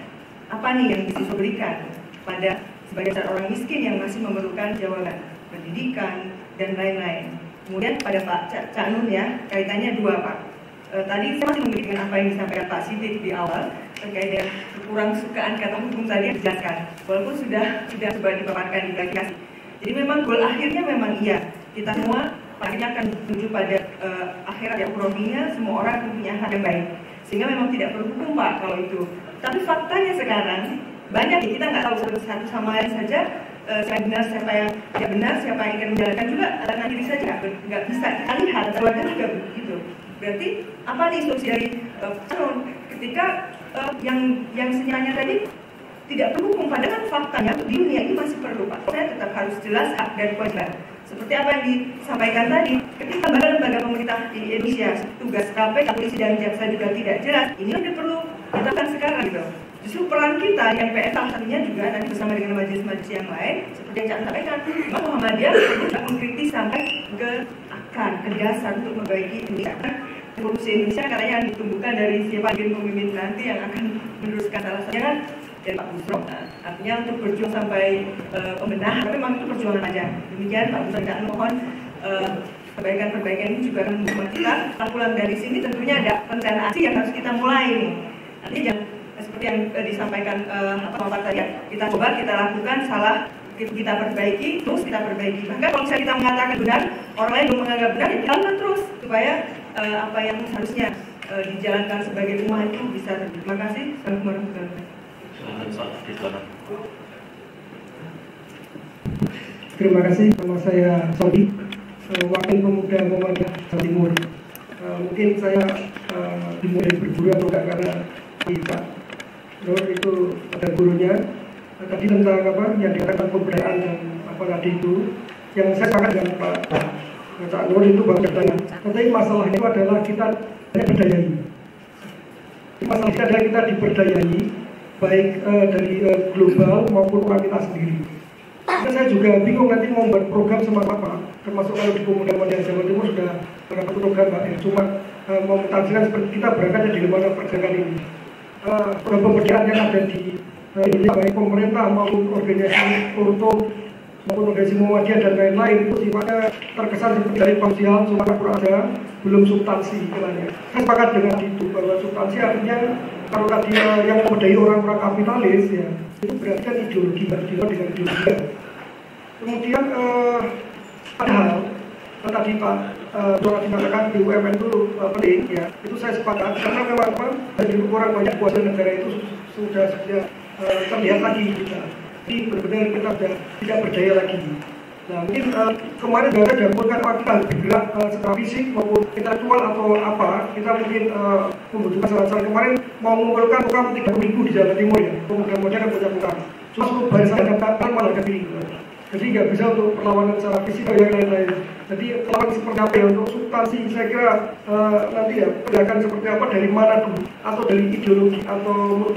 apa nih yang bisa diberikan pada sebagai orang miskin yang masih memerlukan jawaban pendidikan dan lain-lain. Kemudian pada Pak Cak Nun ya, kaitannya 2 Pak. Tadi saya masih mengikuti dengan apa yang disampaikan Pak Sidik di awal terkait dengan kurang sukaan kata hukum tadi yang dijelaskan, walaupun sudah coba dipaparkan di klarifikasi. Jadi memang goal akhirnya memang iya, kita semua akhirnya akan menuju pada akhirat yang urofinya, semua orang punya hak yang baik, sehingga memang tidak perlu hukum Pak kalau itu. Tapi faktanya sekarang banyak kita nggak tahu satu sama lain saja. Siapa benar, siapa yang tidak benar, siapa yang akan menjalankan juga anak diri saja nggak bisa kita lihat, keluarga juga begitu. Berarti apa nih solusi dari ketika yang senyanya tadi tidak perlu hukum, padahal faktanya di dunia ini masih perlu Pak. Saya tetap harus jelas hak dan kewajiban. Seperti apa yang disampaikan tadi, ketika lembaga pemerintah di Indonesia tugas KPK, polisi dan jaksa juga tidak jelas, ini yang perlu kita lakukan sekarang gitu. Justru peran kita di MPR salah satunya juga nanti bersama dengan majelis-majelis yang lain, seperti yang Cak sampaikan, Muhammadiyah tidak mengkritis sampai ke akar, ke dasar untuk memperbaiki Indonesia. Revolusi Indonesia katanya yang ditumbuhkan dari siapa pemimpin nanti yang akan meneruskan, salah satunya kan dari Pak Busro. Artinya untuk berjuang sampai pembenahan, tapi memang itu perjuangan panjang. Demikian Pak Busro, tidak mohon perbaikan-perbaikan ini juga akan membuat kita pulang dari sini tentunya ada rencana aksi yang harus kita mulai. Nanti jangan seperti yang disampaikan Pak tadi, kita coba, kita lakukan, salah kita perbaiki, terus kita perbaiki. Bahkan kalau misalnya kita mengatakan benar, orang lain belum menganggap benar, ya kita lakukan terus supaya apa yang seharusnya dijalankan sebagai umat itu bisa terjadi. Terima kasih. Assalamualaikum warahmatullahi wabarakatuh. Terima kasih. Nama saya Sodi, Wakil Pemuda Muhammadiyah Jawa Timur. Mungkin saya dimulai berguru atau enggak karena Pak Nur itu ada gurunya. Tadi tentang apa yang dikatakan pemberdayaan dan apa tadi itu, yang saya sepakat dengan Pak Nur itu bahwa berdaya. Tapi masalahnya itu adalah kita tidak berdayai. Masalahnya adalah kita diberdayai baik dari global maupun orang kita sendiri. Karena saya juga bingung nanti mau membuat program semacam apa, termasuk kalau di Pemuda Muhammadiyah Jawa Timur sudah beberapa program Pak, yang cuma mau menafsirkan seperti kita berangkatnya di lembaga perdagangan ini. Program pemberdayaan yang ada di Indonesia baik pemerintah maupun organisasi Orto maupun organisasi Muhammadiyah dan lain-lain itu sifatnya terkesan seperti dari sosial, cuma ada belum substansi istilahnya. Saya sepakat dengan itu bahwa substansi artinya kalau tadi yang memberdayai orang-orang kapitalis ya itu berarti kan ideologi dengan ideologi. Kemudian padahal tadi Pak Dora dikatakan BUMN itu penting ya, itu saya sepakat karena memang dari orang banyak kuasa negara itu sudah terlihat lagi kita. Jadi benar-benar kita sudah tidak berdaya lagi. Nah mungkin kemarin juga ada bukan kita bergerak secara fisik maupun intelektual atau apa, kita mungkin membutuhkan saran-saran. Kemarin mau mengumpulkan program 30.000 di Jawa Timur ya, kemudian kan punya program. Cuma untuk barisan daftar malah ada pilih. Jadi nggak bisa untuk perlawanan secara fisik dan yang lain-lain. Jadi perlawanan seperti apa ya untuk substansi, saya kira nanti ya pergerakan seperti apa, dari mana dulu, atau dari ideologi atau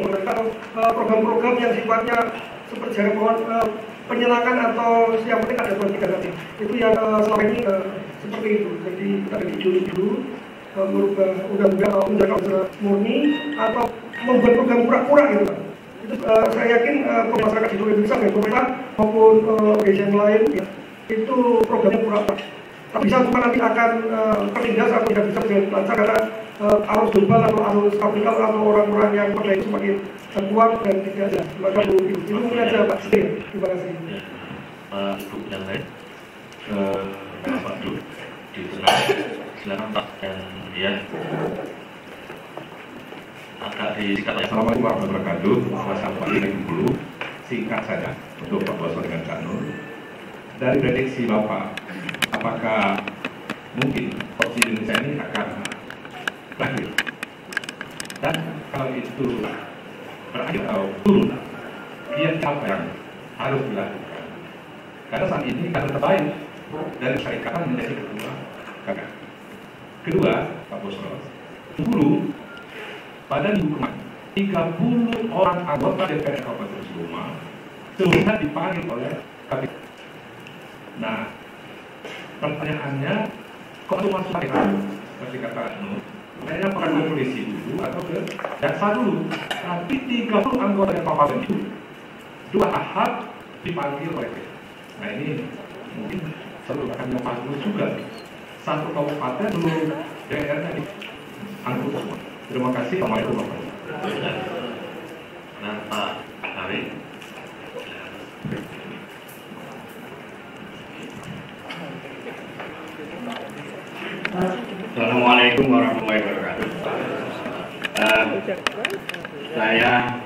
program-program yang sifatnya seperti jangkauan penyerangan atau yang penting ada politik nanti. Itu yang selama ini seperti itu. Jadi kita dari ideologi dulu merubah undang-undang menjaga murni atau membuat program pura-pura gitu Pak. Itu saya yakin masyarakat di seluruh Indonesia baik pemerintah maupun organisasi yang lain ya, itu programnya pura-pura. Tapi bisa bukan nanti akan tertindas atau tidak bisa berjalan lancar karena arus global atau arus kapital atau orang-orang yang berdaya semakin kuat dan tidak ada. Maka itu mungkin aja Pak. Terima kasih. Pak Ibu yang lain, Pak Du di tengah, silakan Pak. Ya. Agak disingkat ya. Assalamualaikum warahmatullahi wabarakatuh. Saya sampaikan dulu singkat saja untuk Pak Bosor dengan Cak Nur. Dari prediksi Bapak, apakah mungkin korupsi di Indonesia ini akan berakhir? Dan kalau itu berakhir atau turun, dia apa yang harus dilakukan? Karena saat ini kader terbaik dari syarikatan menjadi ketua KPK. Kedua, Pak Bosor, dulu pada minggu kemarin 30 orang anggota DPR Kabupaten Sumbar seluruhnya dipanggil oleh KPK. Nah, pertanyaannya, kok cuma seperti kata Nur, kayaknya pernah ke polisi dulu atau ke jaksa dulu. Tapi 30 anggota yang kabupaten itu 2 ahad dipanggil oleh KPK. Nah ini mungkin seluruh akan dipanggil juga. Satu kabupaten seluruh daerahnya diangkut semua. Terima kasih. Assalamualaikum warahmatullahi wabarakatuh. Nah, Pak Ari. Assalamualaikum warahmatullahi wabarakatuh. Saya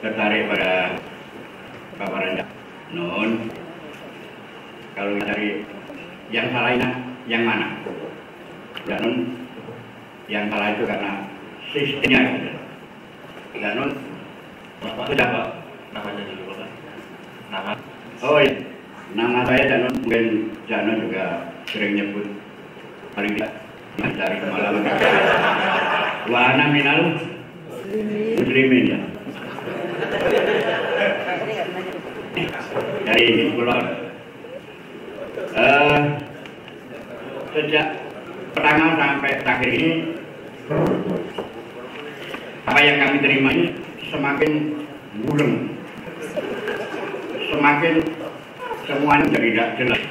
tertarik pada paparan Nun. Kalau dari yang salahnya yang mana? Ya Nun, yang salah itu karena sistemnya. Ya Nun, Bapak sudah Pak namanya dulu Pak. Nama? Oh iya, Nama saya Janun, mungkin Janun juga sering nyebut paling tidak mencari kemalaman. Wa ana minal muslimin ya. Dari Pulau sejak pertama sampai terakhir ini, apa yang kami terima ini semakin burung, semakin semuanya menjadi tidak jelas.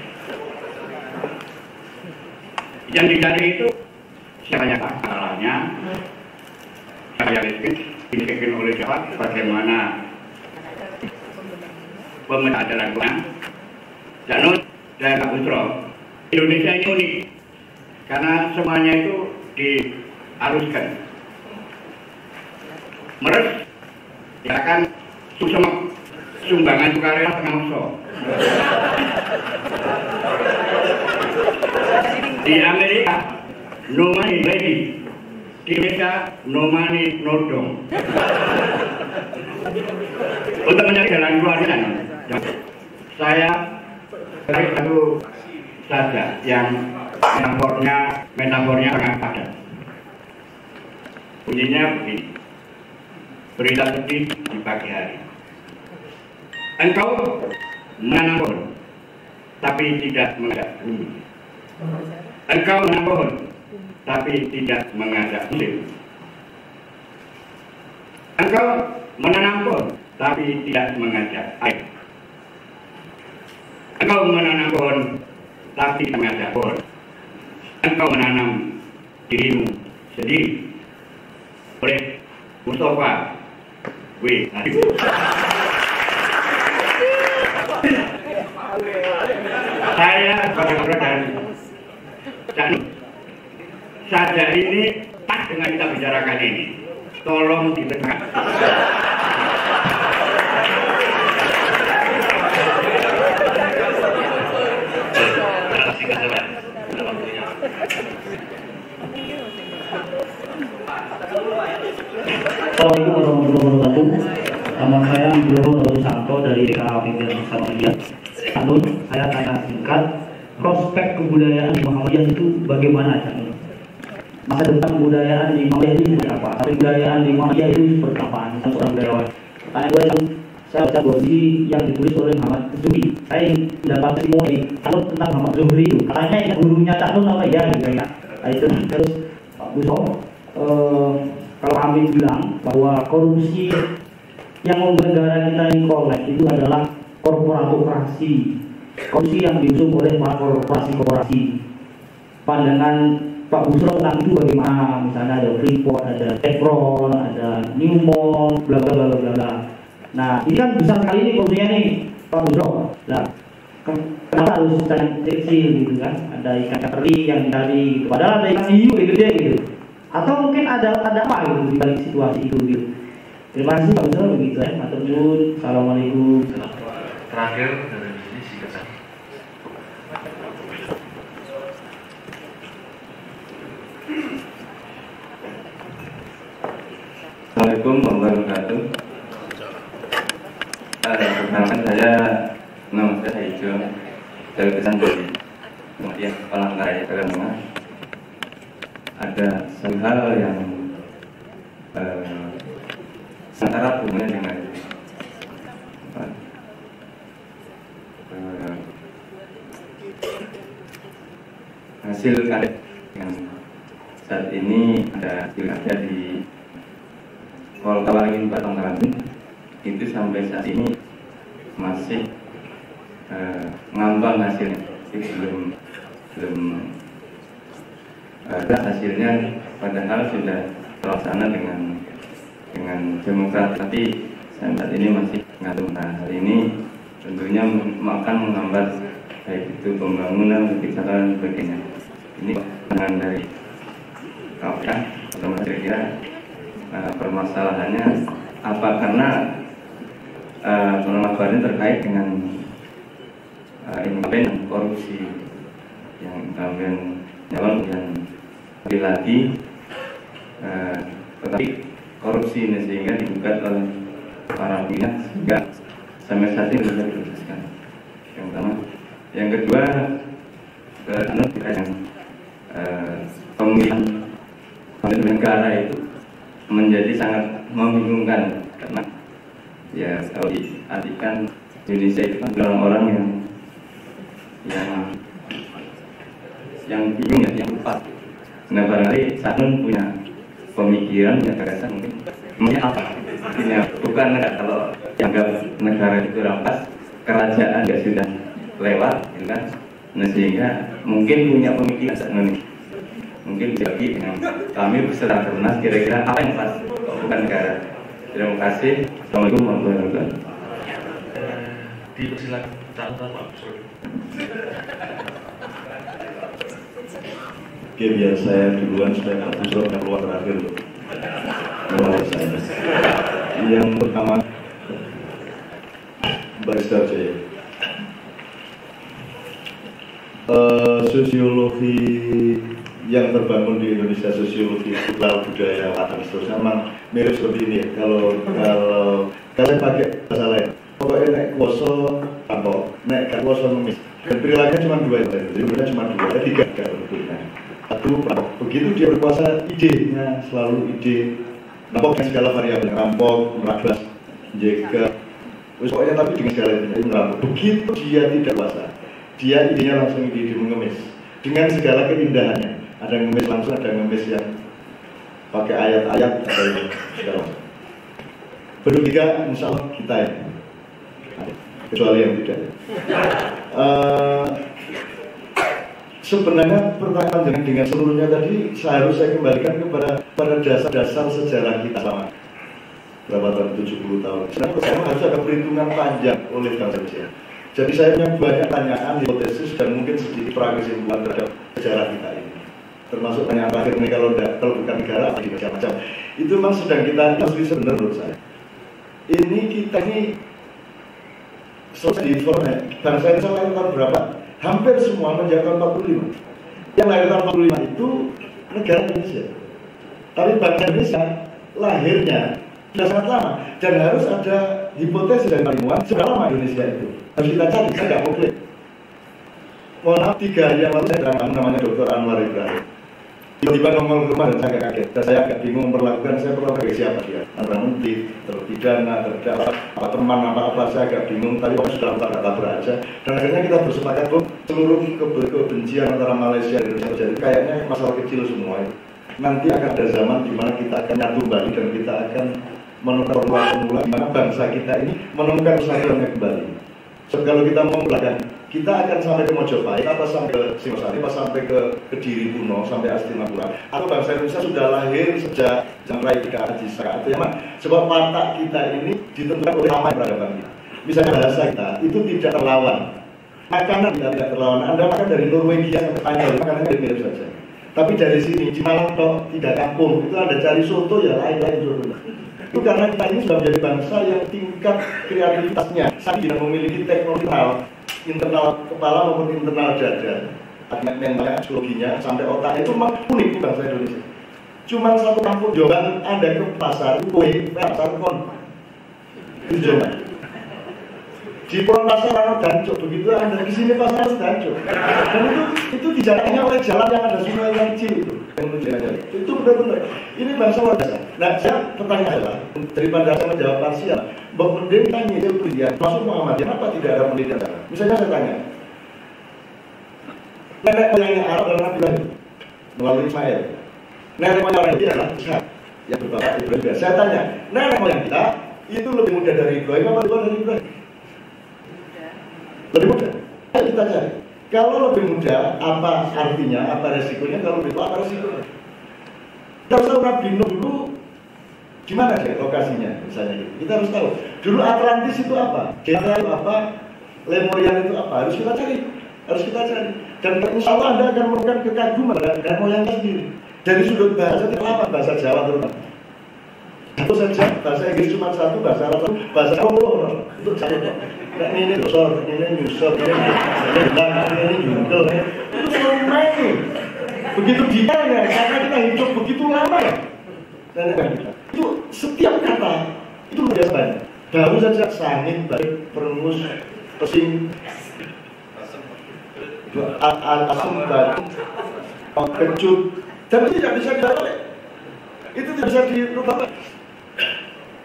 Yang dicari itu siapa yang salahnya, siapa yang dibikin oleh siapa, bagaimana pemetaan jalan kurang. Janun dan Pak Busro, Indonesia ini unik karena semuanya itu diaruskan. Meres, ya kan, sumbangan sukarela tengah uso. Di Amerika, no money lady. Di Indonesia, no money no dong. Untuk mencari jalan keluarnya, saya cari satu saja yang metafornya sangat padat. Bunyinya begini. Berita sedih di pagi hari. Engkau menanam pohon, tapi tidak mengajak bumi. Engkau menanam pohon, tapi tidak mengajak musim. Engkau menanam pohon, tapi tidak mengajak air. Engkau menanam pohon, tapi tidak mengajak pohon. Engkau menanam dirimu sendiri. Oleh Mustafa W. Saya sebagai dan Janun saja ini tak dengan kita bicarakan ini. Tolong didengar. Assalamualaikum warahmatullahi wabarakatuh. Nama saya Nugroho Santo dari DKP Muhammadiyah. Janun, saya tanya singkat, prospek kebudayaan di Muhammadiyah itu bagaimana, Janun? Masa depan kebudayaan di Muhammadiyah itu seperti apa? Tapi kebudayaan di Muhammadiyah itu seperti apa? Misalnya seorang budayawan. Tanya gue yang saya baca buku yang ditulis oleh Muhammad Zuhri. Saya dapat testimoni Janun tentang Muhammad Zuhri itu. Katanya yang gurunya Janun apa ya? Gitu ya. Nah, itu terus Pak Busro. Kalau kami bilang bahwa korupsi yang membuat negara kita ini kolek itu adalah korporasi, korupsi yang diusung oleh para korporasi. Pandangan Pak Busro tentang itu bagaimana? Misalnya ada Freeport, ada Chevron, ada Newmont, bla bla bla bla bla. Nah, ini kan besar sekali nih korupsinya nih, Pak Busro. Nah, kenapa harus ikan kecil gitu kan? Ada ikan teri yang dari, padahal ada ikan hiu gede gitu. Atau mungkin ada apa gitu di balik situasi itu gitu. Terima kasih Pak Busro begitu ya. Matur nuwun. Assalamualaikum. Terakhir dari sini singkat. Assalamualaikum warahmatullahi wabarakatuh. Perkenalkan saya, nama saya Haijo dari Kesan dari kemudian Palangkaraya Agama. Ada satu hal yang sangat erat hubungannya dengan hasil karya yang saat ini ada di Kol Kawalingin Batang Karantin itu sampai saat ini masih ngambang hasilnya, belum ada hasilnya, padahal sudah terlaksana dengan demokrat, tapi saat ini masih ngatur. Nah, hal ini tentunya akan menghambat baik itu pembangunan, kebijakan, sebagainya. Ini pandangan dari KPK, atau kira-kira permasalahannya apa, karena permasalahannya terkait dengan incumbent korupsi yang incumbent nyalon yang lagi tetapi korupsi ini sehingga digugat oleh para pihak sehingga sampai saat ini belum diproseskan. Yang pertama Yang kedua, kita yang pemilihan negara itu menjadi sangat membingungkan karena ya kalau diartikan Indonesia itu kan orang-orang yang bingung ya, yang lupa. Nah barangkali Sanun punya pemikiran, punya gagasan mungkin apa? Ini bukan negara, kalau dianggap negara itu rampas, kerajaan ya sudah lewat, gitu kan? Nah sehingga mungkin punya pemikiran Sanun, mungkin jadi dengan kami beserta Pernas kira-kira apa yang pas, bukan negara. Terima kasih. Assalamualaikum warahmatullahi wabarakatuh. Dipersilakan catatan Pak Busro. Oke, biar saya duluan supaya Pak Busro yang keluar terakhir loh. Saya. Yang pertama, Barista Jaya. Sosiologi yang terbangun di Indonesia, sosiologi kultural, budaya, watak, seterusnya memang mirip seperti ini ya. Kalau saya pakai bahasa lain, pokoknya naik kuoso tampok, naik kuoso ngemis. Dan perilakunya cuma dua, jadi cuma dua, ada tiga sebetulnya. Satu, begitu dia berkuasa, idenya selalu ide rampok dengan segala variabel, rampok, merabas, jegal, pokoknya tapi dengan segala itu merampok. Begitu dia tidak kuasa, dia idenya langsung ide mengemis dengan segala keindahannya. Ada yang ngemis langsung, ada yang ngemis yang pakai ayat-ayat atau segala macam. Bertiga, insya Allah kita ya, kecuali yang tidak. Sebenarnya pertanyaan dengan seluruhnya tadi seharusnya saya kembalikan pada dasar-dasar sejarah kita selama berapa tahun, 70 tahun. Sebenarnya harus ada perhitungan panjang oleh bangsa Indonesia. Jadi saya punya banyak tanyaan, hipotesis dan mungkin sedikit prakesimpulan terhadap sejarah kita ini. Termasuk tanyaan terakhir ini kalau bukan negara apa macam-macam. Itu memang sedang kita harus sebenarnya menurut saya. Ini kita ini selesai di format bangsa Indonesia lahir tahun berapa? Hampir semua menjadi tahun 45. Yang lahir tahun 45 itu negara Indonesia. Tapi bangsa Indonesia lahirnya sudah sangat lama dan harus ada hipotesis dari ilmuwan seberapa lama Indonesia itu. Harus kita cari, saya tidak mau klaim. Mohon maaf, 3 hari yang lalu saya datang namanya Dr. Anwar Ibrahim. Tiba-tiba ngomong ke rumah dan saya agak kaget. Dan saya agak bingung memperlakukan saya perlakukan siapa dia. Antara menteri, terpidana, terdakwa, apa teman, apa saya agak bingung. Tadi pokoknya sudah tabrak aja. Dan akhirnya kita bersepakat bahwa seluruh kebencian antara Malaysia dan Indonesia terjadi kayaknya masalah kecil semua itu. Nanti akan ada zaman di mana kita akan nyatu kembali dan kita akan menemukan formula di mana bangsa kita ini menemukan persatuannya kembali. So, kalau kita mau belakang, kita akan sampai ke Mojopahit, apa sampai ke Singosari, apa sampai ke Kediri kuno, sampai Hastinapura, atau bangsa Indonesia sudah lahir sejak Rai Ika Haji Saka. Artinya sebab watak kita ini ditentukan oleh ramai peradaban kita. Misalnya bahasa kita itu tidak terlawan, makanan kita tidak terlawan. Anda makan dari Norwegia sampai Spanyol, makanannya mirip saja. Tapi dari sini, di Malang toh tidak kampung, itu ada cari soto ya lain-lain soto. Itu karena kita ini sudah menjadi bangsa yang tingkat kreativitasnya saat tidak memiliki teknologi internal kepala maupun internal dada, mentalnya, psikologinya, sampai otaknya itu memang unik di bangsa Indonesia. Cuma satu kampung Jombang, Anda ke pasar, pasar kon, itu Jombang. Di Pasar Rano Danco, begitu Anda di sini pasar Danco. Dan itu dijalannya oleh jalan yang ada sungai yang kecil itu. Itu benar-benar. Ini bangsa luar biasa. Nah, saya pertanyaan adalah daripada saya menjawab parsial, Mbak Mending tanya penelitian, masuk Muhammadiyah, kenapa tidak ada penelitian sana? Misalnya saya tanya, nenek moyangnya Arab adalah Nabi Ibrahim melalui Ismail. Nenek moyang orang ini adalah Ishak yang berbapak Ibrahim. Saya tanya, nenek moyang kita itu lebih muda dari Ibrahim apa lebih tua dari Ibrahim? Lebih muda. Ayo kita cari. Kalau lebih muda, apa artinya, apa resikonya? Kalau lebih tua, apa resikonya? Kalau Nabi Nuh dulu, gimana sih lokasinya, misalnya gitu. Kita harus tahu. Dulu Atlantis itu apa? Genera itu apa? Lemurian itu apa? Harus kita cari. Harus kita cari. Dan insya Allah Anda akan menemukan kekaguman dan moyang sendiri. Dari sudut bahasa tidak lama, bahasa Jawa terutama. Satu saja, bahasa Inggris cuma satu, bahasa Arab satu, bahasa Jawa untuk cari. Nah, ini dosor, ini nyusor, ini bilang, ini jungkel, itu selalu main. Begitu ditanya, karena kita hidup begitu lama ya. Itu setiap kata itu luar biasa banyak. Baru saja sangin, baik, perengus, pesing, asam batu, kecut, dan itu tidak bisa dibalik. Itu tidak bisa dirubah.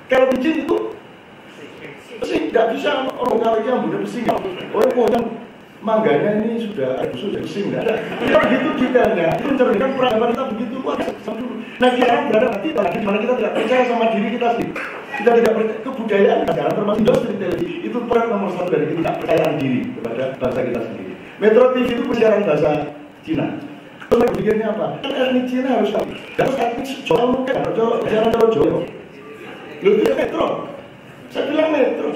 Kalau biji itu besi, tidak bisa orang kali yang budak besi. Orang yang mangganya ini sudah besi, nggak ada. Kita begitu detailnya, itu mencerminkan peradaban kita begitu kuat. Nah sekarang berada di lagi di mana kita tidak percaya sama diri kita sendiri. Kita tidak percaya kebudayaan sekarang termasuk industri televisi itu peran nomor satu dari kita, kepercayaan diri kepada bangsa kita sendiri. Metro TV itu penyiaran bahasa Cina. Terus berpikirnya apa? Kan etnik Cina harus tahu. Harus etnik Jawa mungkin, jangan Jawa Jawa. Lu itu Metro. Saya bilang Metro.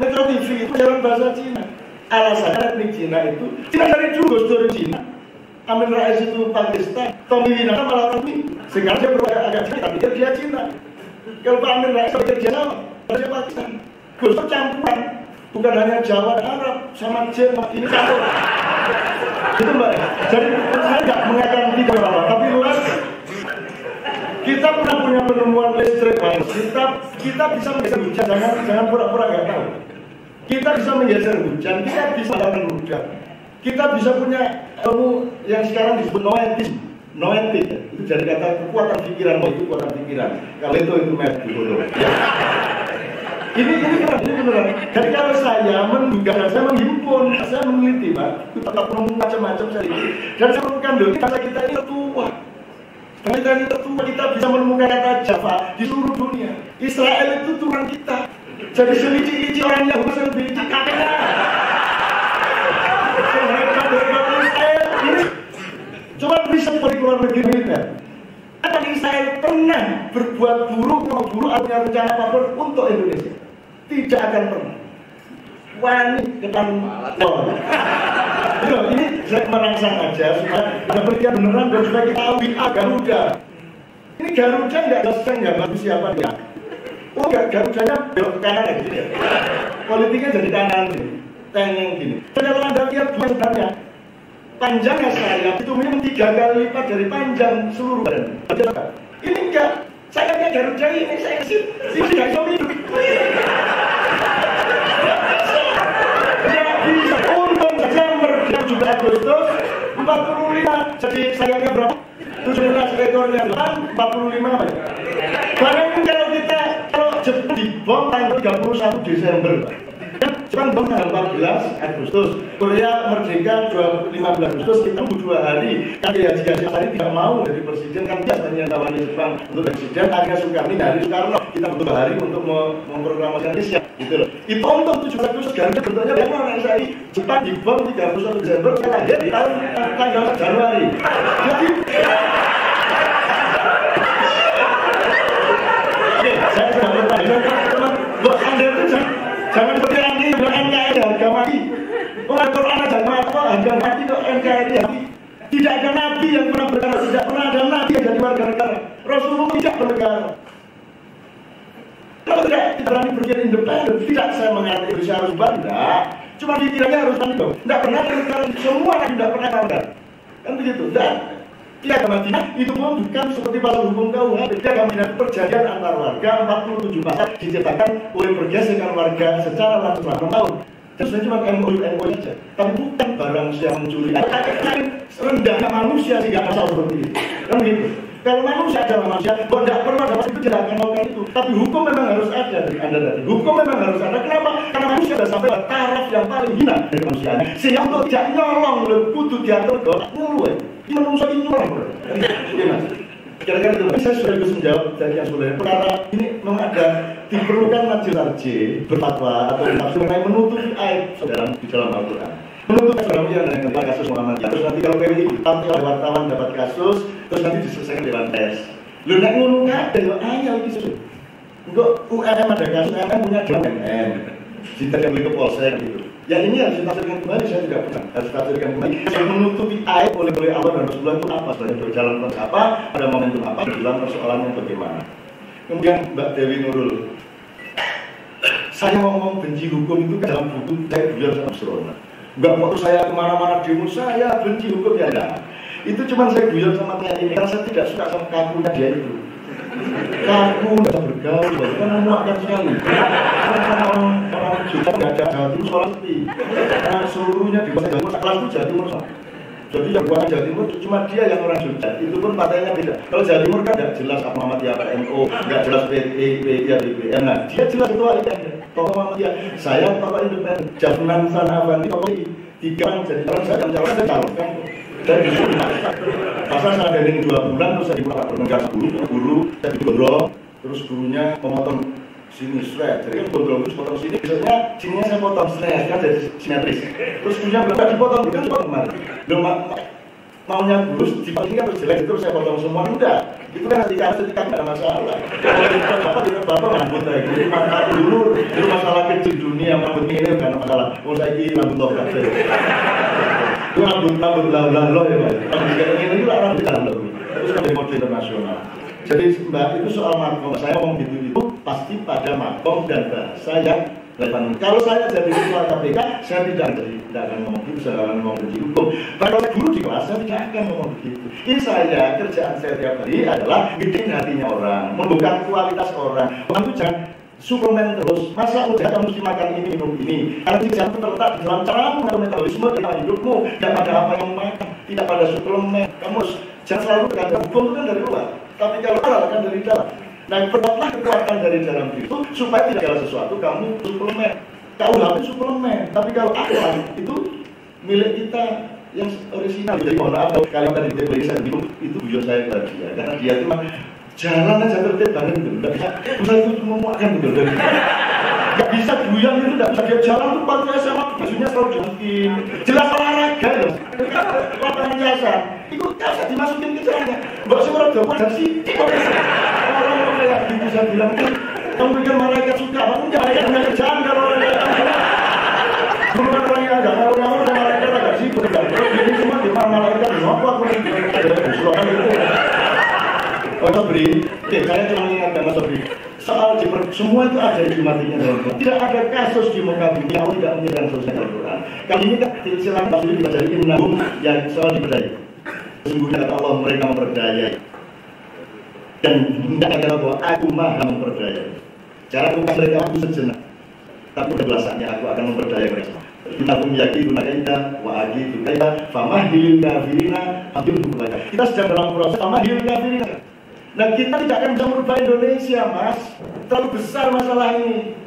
Metro TV itu penyiaran bahasa Cina. Alasannya etnik Cina itu Cina dari dulu dari Cina. Amin Rais itu Pakistan, Tommy Winata malah Tommy. Sekarang dia berubah agak Cina, tapi dia Cina. Kalau Pak Amin Rais bekerja sama, dia Pakistan. Gus itu campuran, bukan hanya Jawa dan Arab, sama Jerman ini campur. Itu mbak. Jadi saya nggak mengatakan tiga orang, tapi luas. Kita pernah punya penemuan listrik, kita bisa menggeser hujan, jangan pura-pura nggak tahu. Kita bisa menggeser hujan, kita bisa melakukan hujan. Kita bisa punya ilmu yang sekarang disebut noetik ya. Itu jadi kata kekuatan pikiran, itu kekuatan pikiran. Kalau itu math di bodoh. Ya. Ini beneran. Jadi kalau saya menduga, saya menghimpun, saya meneliti, Pak, kita perlu macam-macam saya ini. Dan saya menemukan dulu, kata kita ini tertua. Kita ini tertua, kita bisa menemukan kata Java di seluruh dunia. Israel itu turunan kita. Jadi selici-lici orang yang masih lebih licik kakeknya. Coba bisa pergi luar negeri militer. Apa Israel pernah berbuat buruk atau punya rencana apapun untuk Indonesia? Tidak akan pernah. Wani ketemu. Ini saya merangsang aja supaya ada penelitian beneran dan supaya kita tahu Garuda. Ini Garuda nggak selesai nggak bagus siapa dia. Oh nggak, Garudanya belok ke kanan lagi ya. Politiknya jadi kanan nih, tengeng gini. Kalau Anda lihat dua sebenarnya. Panjangnya sayap itu minimum 3 kali lipat dari panjang seluruh badan. Ini enggak, sayapnya Garuda ini saya sini nggak bisa hidup. Ya bisa, untung saja merdeka 17 Agustus 45, jadi sayapnya berapa? 17 ekornya 45 apa ya? Bayangin kalau Jepang dibom tanggal 31 Desember. Jepang bom tanggal 14 Agustus, Korea merdeka 15 Agustus, kita 2 hari. Kan ya jika saya tidak mau jadi presiden, kan biasanya tawari Jepang untuk presiden, akhirnya Soekarno dari Soekarno, kita butuh 2 hari untuk memproklamasikan Indonesia, gitu loh. Itu untuk 17 Agustus, Garuda bentuknya bagaimana saya Jepang dibom 31 Desember, saya lahir di tanggal Januari. Jadi, oke, saya sudah bertanya, buat Anda itu jangan seperti nanti NKRI harga mati. Al-Quran aja apa harga mati kok NKRI mati. Tidak ada nabi yang pernah berkata, tidak pernah ada nabi yang jadi warga negara. Rasulullah tidak bernegara. Kalau tidak berani berpikir independen, tidak saya mengatakan Indonesia harus bangga. Cuma dikiranya harus bangga. Tidak pernah negara semua tidak pernah bangga. Kan begitu. Dan Piagam Madinah itu pun bukan seperti pasal hukum KUHP. Piagam Madinah itu perjanjian antar warga 47 pasal diciptakan oleh bergeserkan warga secara langsung 6 tahun. Itu sebenarnya cuma MOU saja. Tapi bukan barang siapa mencuri. Rendahnya manusia sehingga pasal seperti itu. Kan begitu. Kalau manusia adalah manusia, kalau tidak pernah dapat itu tidak akan melakukan itu. Tapi hukum memang harus ada dari Anda tadi. Hukum memang harus ada. Kenapa? Karena manusia sudah sampai pada taraf yang paling hina dari kemanusiaan. Sehingga untuk tidak nyolong, kudu diatur doa mulu. Ini manusia ini nyolong. Kira-kira itu. Saya sudah bisa menjawab dari yang sudah. Perkara ini memang ada diperlukan majelis tarjih berfatwa atau tafsir mengenai menutupi aib saudara di dalam Al-Quran. Menutup yang dengan kasus Muhammadiyah. Terus nanti kalau PWI tampil oleh wartawan dapat kasus, terus nanti diselesaikan dewan pers. Lu nak ngulung ada yo ayam itu sudah. Enggak UMM ada kasus, UMM punya UMM. Cinta yang beli ke polsek gitu. Yang ini harus ditafsirkan kembali, saya tidak pernah harus ditafsirkan kembali. Yang menutupi aib oleh Allah dan Rasulullah itu apa? Sebenarnya berjalan terus apa? Pada momentum apa? Dalam persoalannya bagaimana? Kemudian Mbak Dewi Nurul, saya ngomong benci hukum itu ke dalam buku saya belajar sama Surona. Enggak waktu saya kemana-mana demo, saya benci hukum ya ada. Itu cuma saya guyon sama Tia ini karena saya tidak suka sama kakunya dia itu. Kaku, tidak bergaul, karena muakkan sekali. Karena orang orang Jogja nggak ada Jawa Timur sekolah sepi. Karena seluruhnya di Jawa Timur, kelas itu Jawa Timur semua. Jadi yang bukan Jawa Timur cuma dia yang orang Jogja. Itu pun partainya beda. Kalau Jawa Timur kan nggak jelas apa Muhammadiyah, apa NU, nggak jelas PPI. Nah, dia jelas ketua IPN. Tokoh Muhammadiyah. Saya tokoh independen. Jafnan Sanafandi tokoh tiga orang jadi calon, saya calonkan. Dari dulu pasal saya dari 2 bulan terus saya dibuka penegak guru saya digondrong, terus gurunya memotong sini shred, jadi kan gondrong terus potong sini, biasanya sininya saya potong shred kan jadi simetris, terus gurunya belum dipotong, kan dipotong kemarin, belum maunya guru dipotong ini kan terus jelek, terus saya potong semua, enggak, itu kan ketika nggak ada masalah, kalau bapak rambut lagi, jadi mantap dulu, itu masalah kecil dunia, rambut ini bukan masalah, mau saya ini rambut lokal. Itu rambut lalu ya Pak. Kalau dikatakan ini lah rambut lalu. Itu sudah dari mode internasional. Jadi Mbak itu soal makom. Saya ngomong gitu itu pasti pada makom dan bahasa yang relevan. Kalau saya jadi ketua KPK, saya tidak akan ngomong gitu, saya akan ngomong begitu hukum. Kalau saya guru di kelas, saya tidak akan ngomong begitu. Ini saya kerjaan saya tiap hari adalah ngedikin hatinya orang, membuka kualitas orang. Orang itu jangan suplemen terus, masa udah kamu mesti makan ini, minum ini karena jangan terletak di dalam caramu atau metabolisme dalam hidupmu, tidak pada apa yang makan, tidak pada suplemen. Kamu jangan selalu berkata hukum itu kan dari luar, tapi kalau halal kan dari dalam. Nah, perbuatlah kekuatan dari dalam itu supaya tidak segala sesuatu kamu suplemen. KUHP suplemen, tapi kalau akal itu milik kita yang original. Jadi mohon maaf kalau tadi di saya bingung, itu beliau saya tadi ya, karena dia itu jalan aja tertib banget gitu, nggak bisa, usah itu memuakkan gitu, nggak bisa buyang itu, nggak bisa dia jalan tuh pantai sama, maksudnya selalu jangkin, jelas olahraga loh, lapangan jasa, itu jasa dimasukin ke jalannya, nggak semua dapat dari sini, orang kayak gitu saya bilang, kamu pikir malaikat suka, enggak, malaikat punya kerjaan kalau orang kayak kamu, bukan orang yang agak ngawur sama malaikat agak sibuk, ini semua di malaikat, ngapa aku ada usulan itu. Mas Sobri, saya cuma mengingatkan Mas Sobri, soal semua itu ada di matinya dalam Quran. Tidak ada kasus di muka bumi yang tidak menyerang sosial Al-Quran. Kali ini kan silakan Mas Sobri dibaca innahum yang soal diperdaya. Sesungguhnya kata Allah mereka memperdaya. Dan tidak ada bahwa aku maha memperdaya. Cara bukan mereka aku sejenak, tapi kebelasannya aku akan memperdaya mereka. Innahum yakiduna kaida wa agidu kaida famahilil kafirina abdul kepada. Kita sedang dalam proses famahilil kafirina. Nah kita tidak akan bisa merubah Indonesia mas, terlalu besar masalah ini.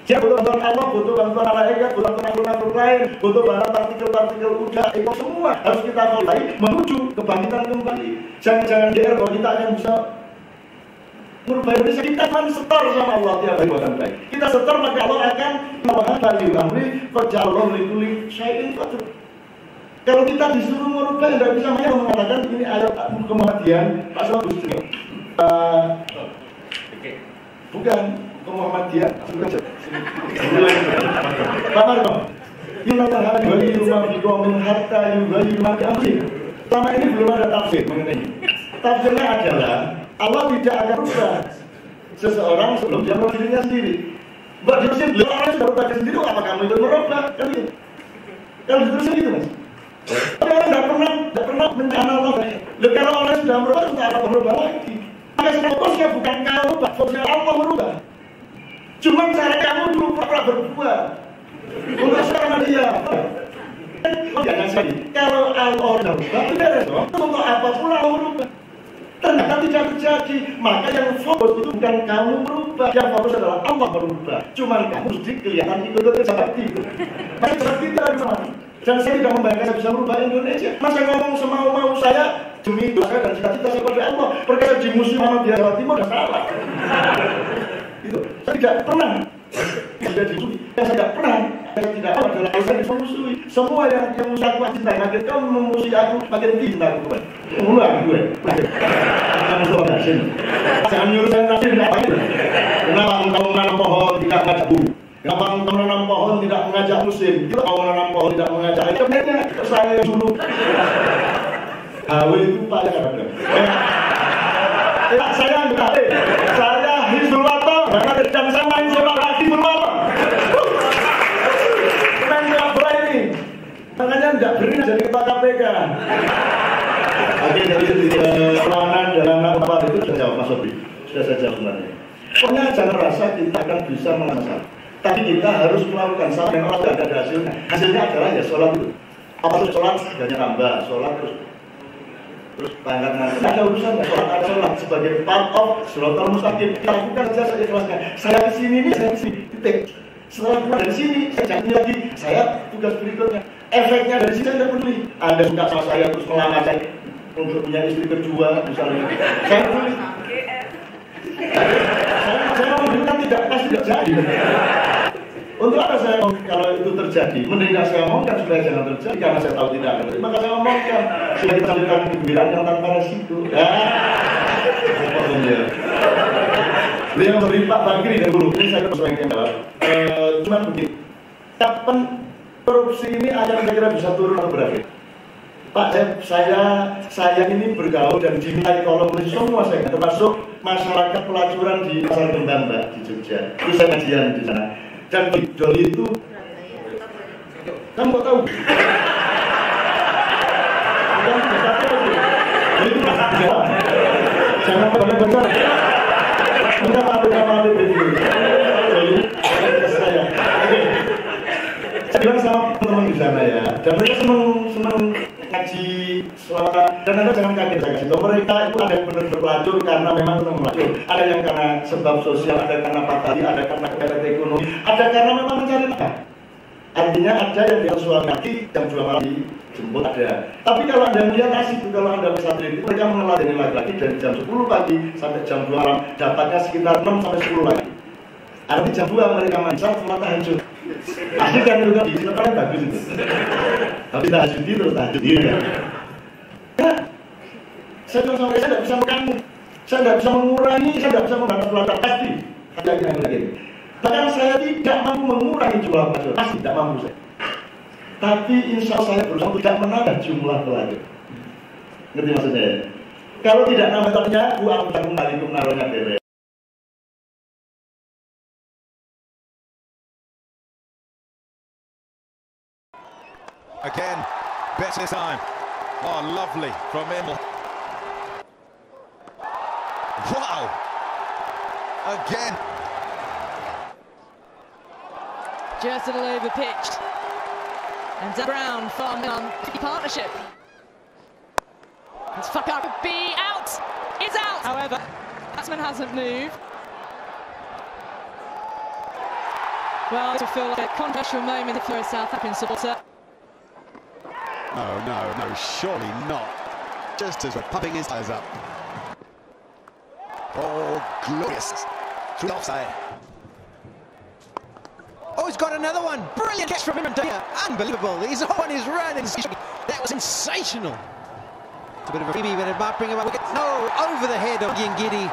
Dia butuh bantuan Allah, butuh bantuan malaikat, butuh bantuan makhluk lain, butuh bantuan partikel-partikel udara, itu semua harus kita mulai menuju kebangkitan kembali. Jangan-jangan DR bahwa kita akan bisa merubah Indonesia. Kita akan setor sama Allah tiap hari buatan baik. Kita setor maka Allah akan melakukan bagi amri kerja Allah melikuli syai'in qadir. Kalau kita disuruh merubah, tidak bisa mengatakan ini ayat Muhammadiyah pasal 7. Bukan Muhammadiyah, bukan. Pak Marco, inna ta'ala yughayyiru ma biqaumin hatta yughayyiru ma bi anfusihim. Selama ini belum ada tafsir mengenai ini. Tafsirnya adalah Allah tidak akan merubah seseorang sebelum dia merubah dirinya sendiri. Mbak di Mesir, orang sudah merubah diri sendiri, apa kamu itu merubah? Kan gitu. Kalau diterusin gitu mas. Tapi orang tidak pernah mencana Allah. Kalau orang sudah merubah, tidak akan merubah lagi. Maka fokusnya bukan kamu, fokusnya Allah merubah. Cuma cara kamu dulu pernah berbuat untuk sekarang dia. Jangan sekali. Kalau Allah merubah, tidak ada. Untuk apa pula Allah merubah? Ternyata tidak terjadi. Maka yang fokus itu bukan kamu merubah, yang fokus adalah Allah merubah. Cuma kamu mesti kelihatan ikut seperti itu. Maka seperti itu dari mana? Dan saya tidak membayangkan saya bisa merubah Indonesia. Masa ngomong semau-mau saya demi dosa dan cita-cita saya kepada Allah. Perkara di musim Muhammadiyah Jawa Timur sudah salah. Itu saya tidak pernah. Sudah dimusuhi. Yang saya tidak pernah. Saya tidak tahu adalah kalau saya dimusuhi. Semua yang musuh aku cintai, makin kamu memusuhi aku, makin cinta aku. Ulang gue. Jangan lupa kasih. Jangan nyuruh saya kasih tidak apa itu. Kenapa kamu menanam pohon tidak ngajak buku? Kenapa kamu menanam pohon tidak mengajak musim? Kita mau menanam pohon tidak mengajak air. Sebenarnya saya yang dulu. HW itu Pak yang ada. Saya enggak. Saya Hizbullah. Dan saya main sepak lagi Hizbullah. Main sepak bola ini. Makanya enggak berani jadi ketua KPK. Oke, jadi perlawanan dalam apa itu sudah jawab Mas Sobri. Sudah saya jawab sebenarnya. Pokoknya jangan merasa kita akan bisa mengamankan. Tapi kita harus melakukan sama dengan orang yang ada hasilnya. Hasilnya adalah ya sholat itu. Apa tuh sholat? Harganya tambah, sholat terus tanggal nanti. Ada urusannya, sholat ada sholat sebagai part of shiratal mustaqim. Kita lakukan saja ikhlasnya. Saya kesini nih, saya kesini, titik. Setelah keluar dari sini, saya janji lagi. Saya tugas berikutnya. Efeknya dari sini saya tidak peduli. Anda suka sama saya terus melamar saya untuk punya istri kedua, misalnya. Saya peduli. Saya memberikan tidak pasti tidak jadi. Untuk apa saya kalau itu terjadi? Mending saya omongkan supaya jangan terjadi karena saya tahu tidak akan terjadi. Maka saya omongkan supaya kita memberikan kegembiraan yang tanpa resiko. Beliau memberi Pak Bagri dan guru ini saya sesuai yang jawab. Cuma begini, kapan korupsi ini akan kira-kira bisa turun atau berakhir? Pak, saya ini bergaul dan dinilai kolom semua saya, termasuk masyarakat pelacuran di Pasar Kembang, Mbak, di Jogja. Itu saya kajian di sana. Dan Doli itu, kamu kok tahu? Jangan banyak-banyak. Kenapa saya? Saya bilang sama teman-teman di sana ya, dan mereka senang ngaji selama, dan Anda jangan kaget saya kasih tahu mereka itu ada yang benar berpelacur karena memang senang melacur, ada yang karena sebab sosial, ada karena patah, ada karena kegiatan ekonomi, ada karena memang mencari nafkah. Artinya ada yang dia suami lagi jam 2 malam dijemput ada. Tapi kalau Anda melihat asik, kalau Anda pesantren itu mereka mengeladeni laki-laki dari jam 10 pagi sampai jam 2 malam, dapatnya sekitar 6 sampai 10 lagi. Artinya jam 2 mereka mancap setelah tahajud. Asik kan itu kan, itu kan bagus itu. Tapi tahajud itu terus tahajud ini ya. Saya bilang sama mereka, saya tidak bisa mengganggu, saya tidak bisa mengurangi, saya tidak bisa membantu pelacur pasti. Lagi. Bahkan saya tidak mampu mengurangi jumlah pelacur, pasti tidak mampu saya. Tapi insya Allah saya berusaha tidak menambah jumlah pelacur. Ngerti maksudnya? Kalau tidak nambah tadinya, uang tidak kembali ke menaruhnya beres. Again, better time. Oh, lovely from Emil. Wow! Again. Just a little over pitched. And Dan Brown farming on the partnership. It's fuck up. Be out. It's out. However, batsman hasn't moved. Well, this will feel like a controversial moment if you're a South African supporter. No, surely not. Just as we're pumping his eyes up. Oh, glorious. Through the offside. Oh, he's got another one. Brilliant catch from him. Unbelievable. He's on his run. That was sensational. It's a bit of a freebie, but it might bring him up. No, over the head of Yingidi.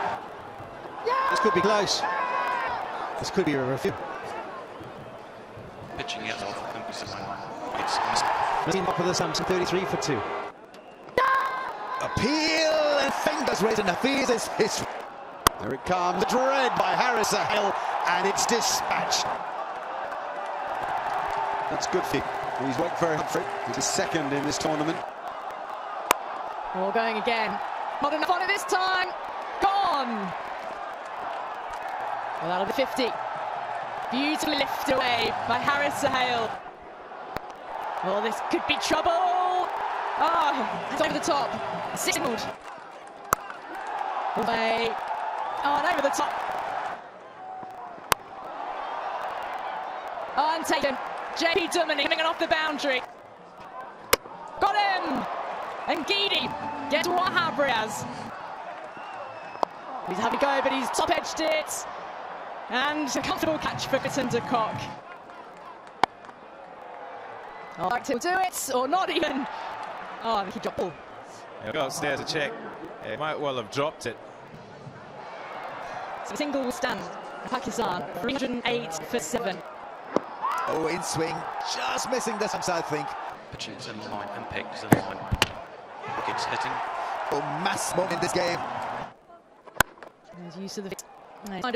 This could be close. This could be a review. Pitching it off. Team up for the Samson, 33 for 2. Appeal and fingers raised in the fees. There it comes. The dread by Harris Sahel, and it's dispatched. That's good for him. He's worked very hard for it. He's his second in this tournament. All going again. Not enough on it this time. Gone. Well, that'll be 50. Beautifully lifted away by Harris Sahel. Oh, this could be trouble. Oh, it's over the top. Signaled. Away. Oh, and over the top. Oh, and taken. JP Duminy coming off the boundary. Got him. And Gidi gets Wahab Riaz. He's having a go, but he's top-edged it. And a comfortable catch for Gutton de Kock. I'd like to do it, or not even. Oh, I think he dropped the ball. He'll go upstairs to check. He might well have dropped it. So single will stand. Pakistan, 308 for 7. Oh, in swing, just missing the stumps, I think. Pitches in the line and picks in the line. Wickets hitting. Oh, mass moment in this game. There's use of the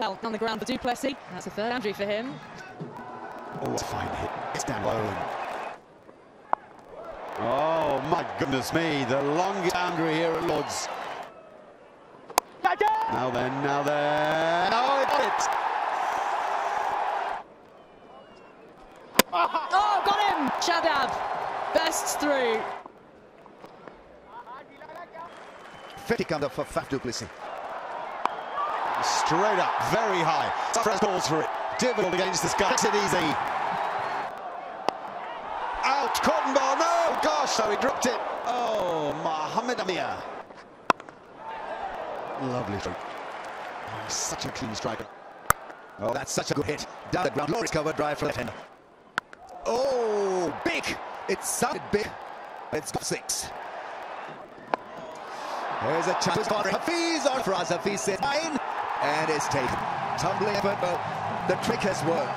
out on the ground for Duplessis. That's a third boundary for him. Oh, what a fine hit. It's down bowling. Oh, my goodness me, the longest boundary here at Lord's. Now then. Oh, it got it. Shadab bursts through. 50 comes up for Faf du Plessis. Straight up, very high. Sarfraz calls for it. Difficult against this guy. Makes it easy. Out, cotton ball. No, gosh, so he dropped it. Oh, Mohamed Amir. Lovely stroke. Oh, such a clean striker. Oh, that's such a good hit. Down the ground. Loris cover drive for the defender. Oh, big. It sounded big. It's got 6. There's a chance for Hafiz on Faraz. Hafiz says 9. And it's taken. Tumbling effort, but the trick has worked.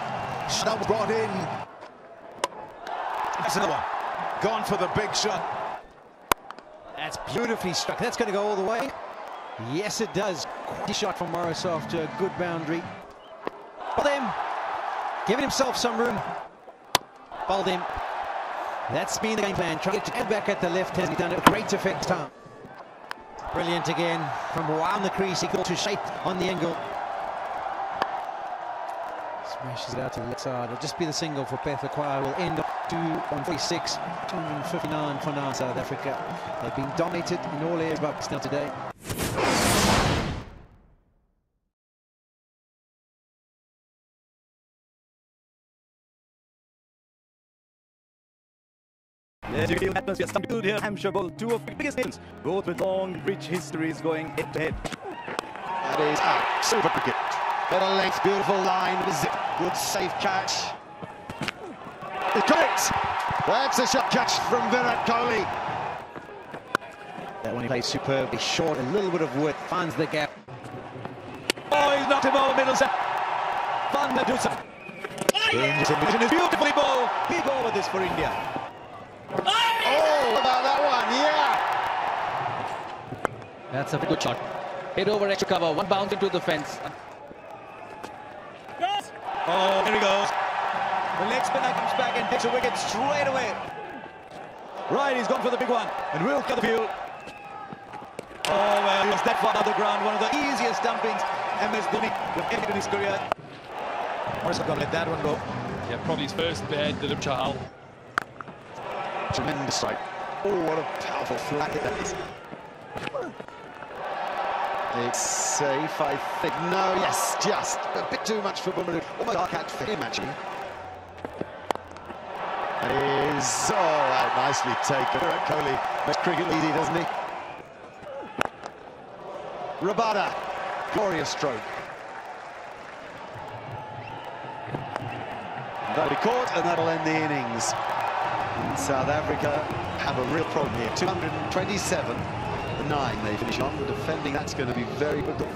Shadab brought in. That's another one. Gone for the big shot. That's beautifully struck. That's going to go all the way. Yes, it does. Quality shot from Morozov to a good boundary. Baldim giving himself some room. Baldim. That's been the game plan. Trying to get back at the left hand. He's done it with great effect this time. Brilliant again from around the crease. He got to shape on the angle. Smashes it out to the left side. It'll just be the single for Bethakwa. Will end up 246, 259 for now South Africa. They've been dominated in all areas of Pakistan today. There's a real atmosphere. Some good here. Hampshire Bowl, 2 of the biggest nations, both with long, rich histories going head to head. That is out. Super cricket. Better length, beautiful line. Zip. Good safe catch. It's correct. That's a shot catch from Virat Kohli. That one he plays superbly short, a little bit of width, finds the gap. Oh, he's knocked him over middle set. Van der Dusen. Vision is beautifully ball. Big over this for India. Oh, about that one, yeah. That's a good shot. Hit over extra cover, one bounce into the fence. Oh, there he goes. The leg spinner comes back and takes a wicket straight away. Right, he's gone for the big one. And will cut the field. Oh, well, he was that far on the ground. One of the easiest dumpings MS Dhoni will ever in his career. Morrison can't let that one go. Yeah, probably his first bad delivery. Chahal. Tremendous strike. Oh, what a powerful flat that is. It's safe, I think. No, yes, just a bit too much for Bumrah. Almost dark catch for him, actually. That is, oh, nicely taken. Virat Kohli makes cricket easy, doesn't he? Rabada, glorious stroke. That'll be caught, and that'll end the innings. And South Africa have a real problem here. 227-9 they finish on. The defending, that's going to be very good.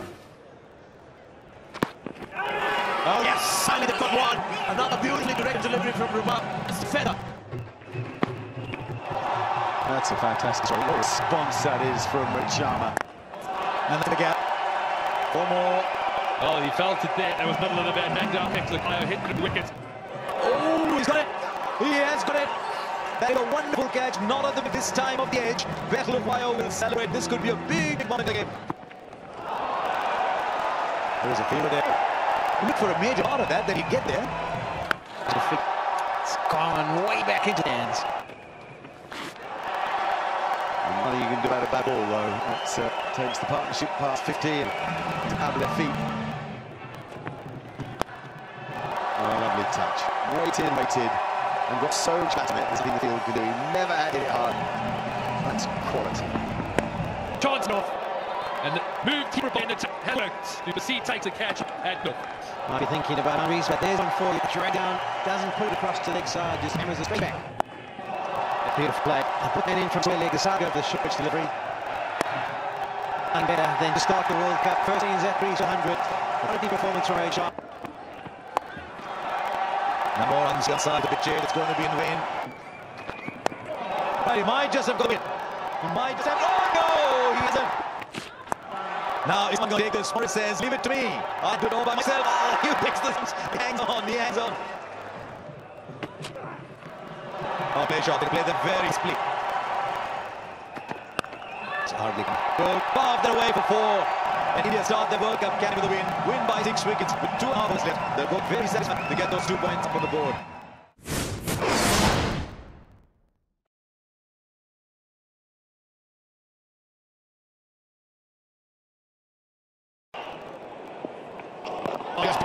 Oh, yes, finally they've got one. Another beautifully directed delivery from Rabada. It's the feather. That's a fantastic stroke. What a response that is from Sharma. And then again. One more. Oh, he felt it there. There was middle of the bat. Back down, hit the wicket. Oh, he's got it. He has got it. That is a wonderful catch. Not at this time of the age. Bethakwa will celebrate. This could be a big moment again. There's a fielder there. Look for a major out of that, then you get there. It's gone way back into the hands. Nothing you can do about a bad ball, though. That takes the partnership past 50 and out of their feet. Oh, lovely touch. Waited, and got so much at it as the field could do. He never had it hard. That's quality. Chance off. And move keeper in the worked. Du Plessis takes a catch at North. Might be thinking about boundaries, but there's one for you. Drag down, doesn't put it across to the leg side, just hammers it straight back. A beautiful play. Put that in from the leg, the side of the short delivery. And better than to start the World Cup. First innings at 3-100. Quality performance from Rachel. Number one on the side of the pitch here. It's going to be in vain. Right, he might just have got it. He might just have. Oh no! He hasn't. Now he's not going to take this. Morris says, leave it to me. I do it all by myself. Oh, he picks this. He hangs on. He hangs on. Oh, play shot. They play the very split. It's hardly good. Off their way for 4. And India start the World Cup can with a win by 6 wickets with 2 hours left. They're both very satisfied to get those 2 points up on the board.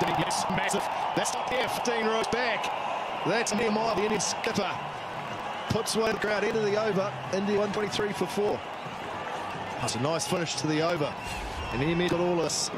opportunity. Yes, massive. That's not there. 15 rows back. That's Nehemiah, the Indian skipper. Puts away the crowd into the over. India 123 for 4. That's a nice finish to the over. And he made it all this.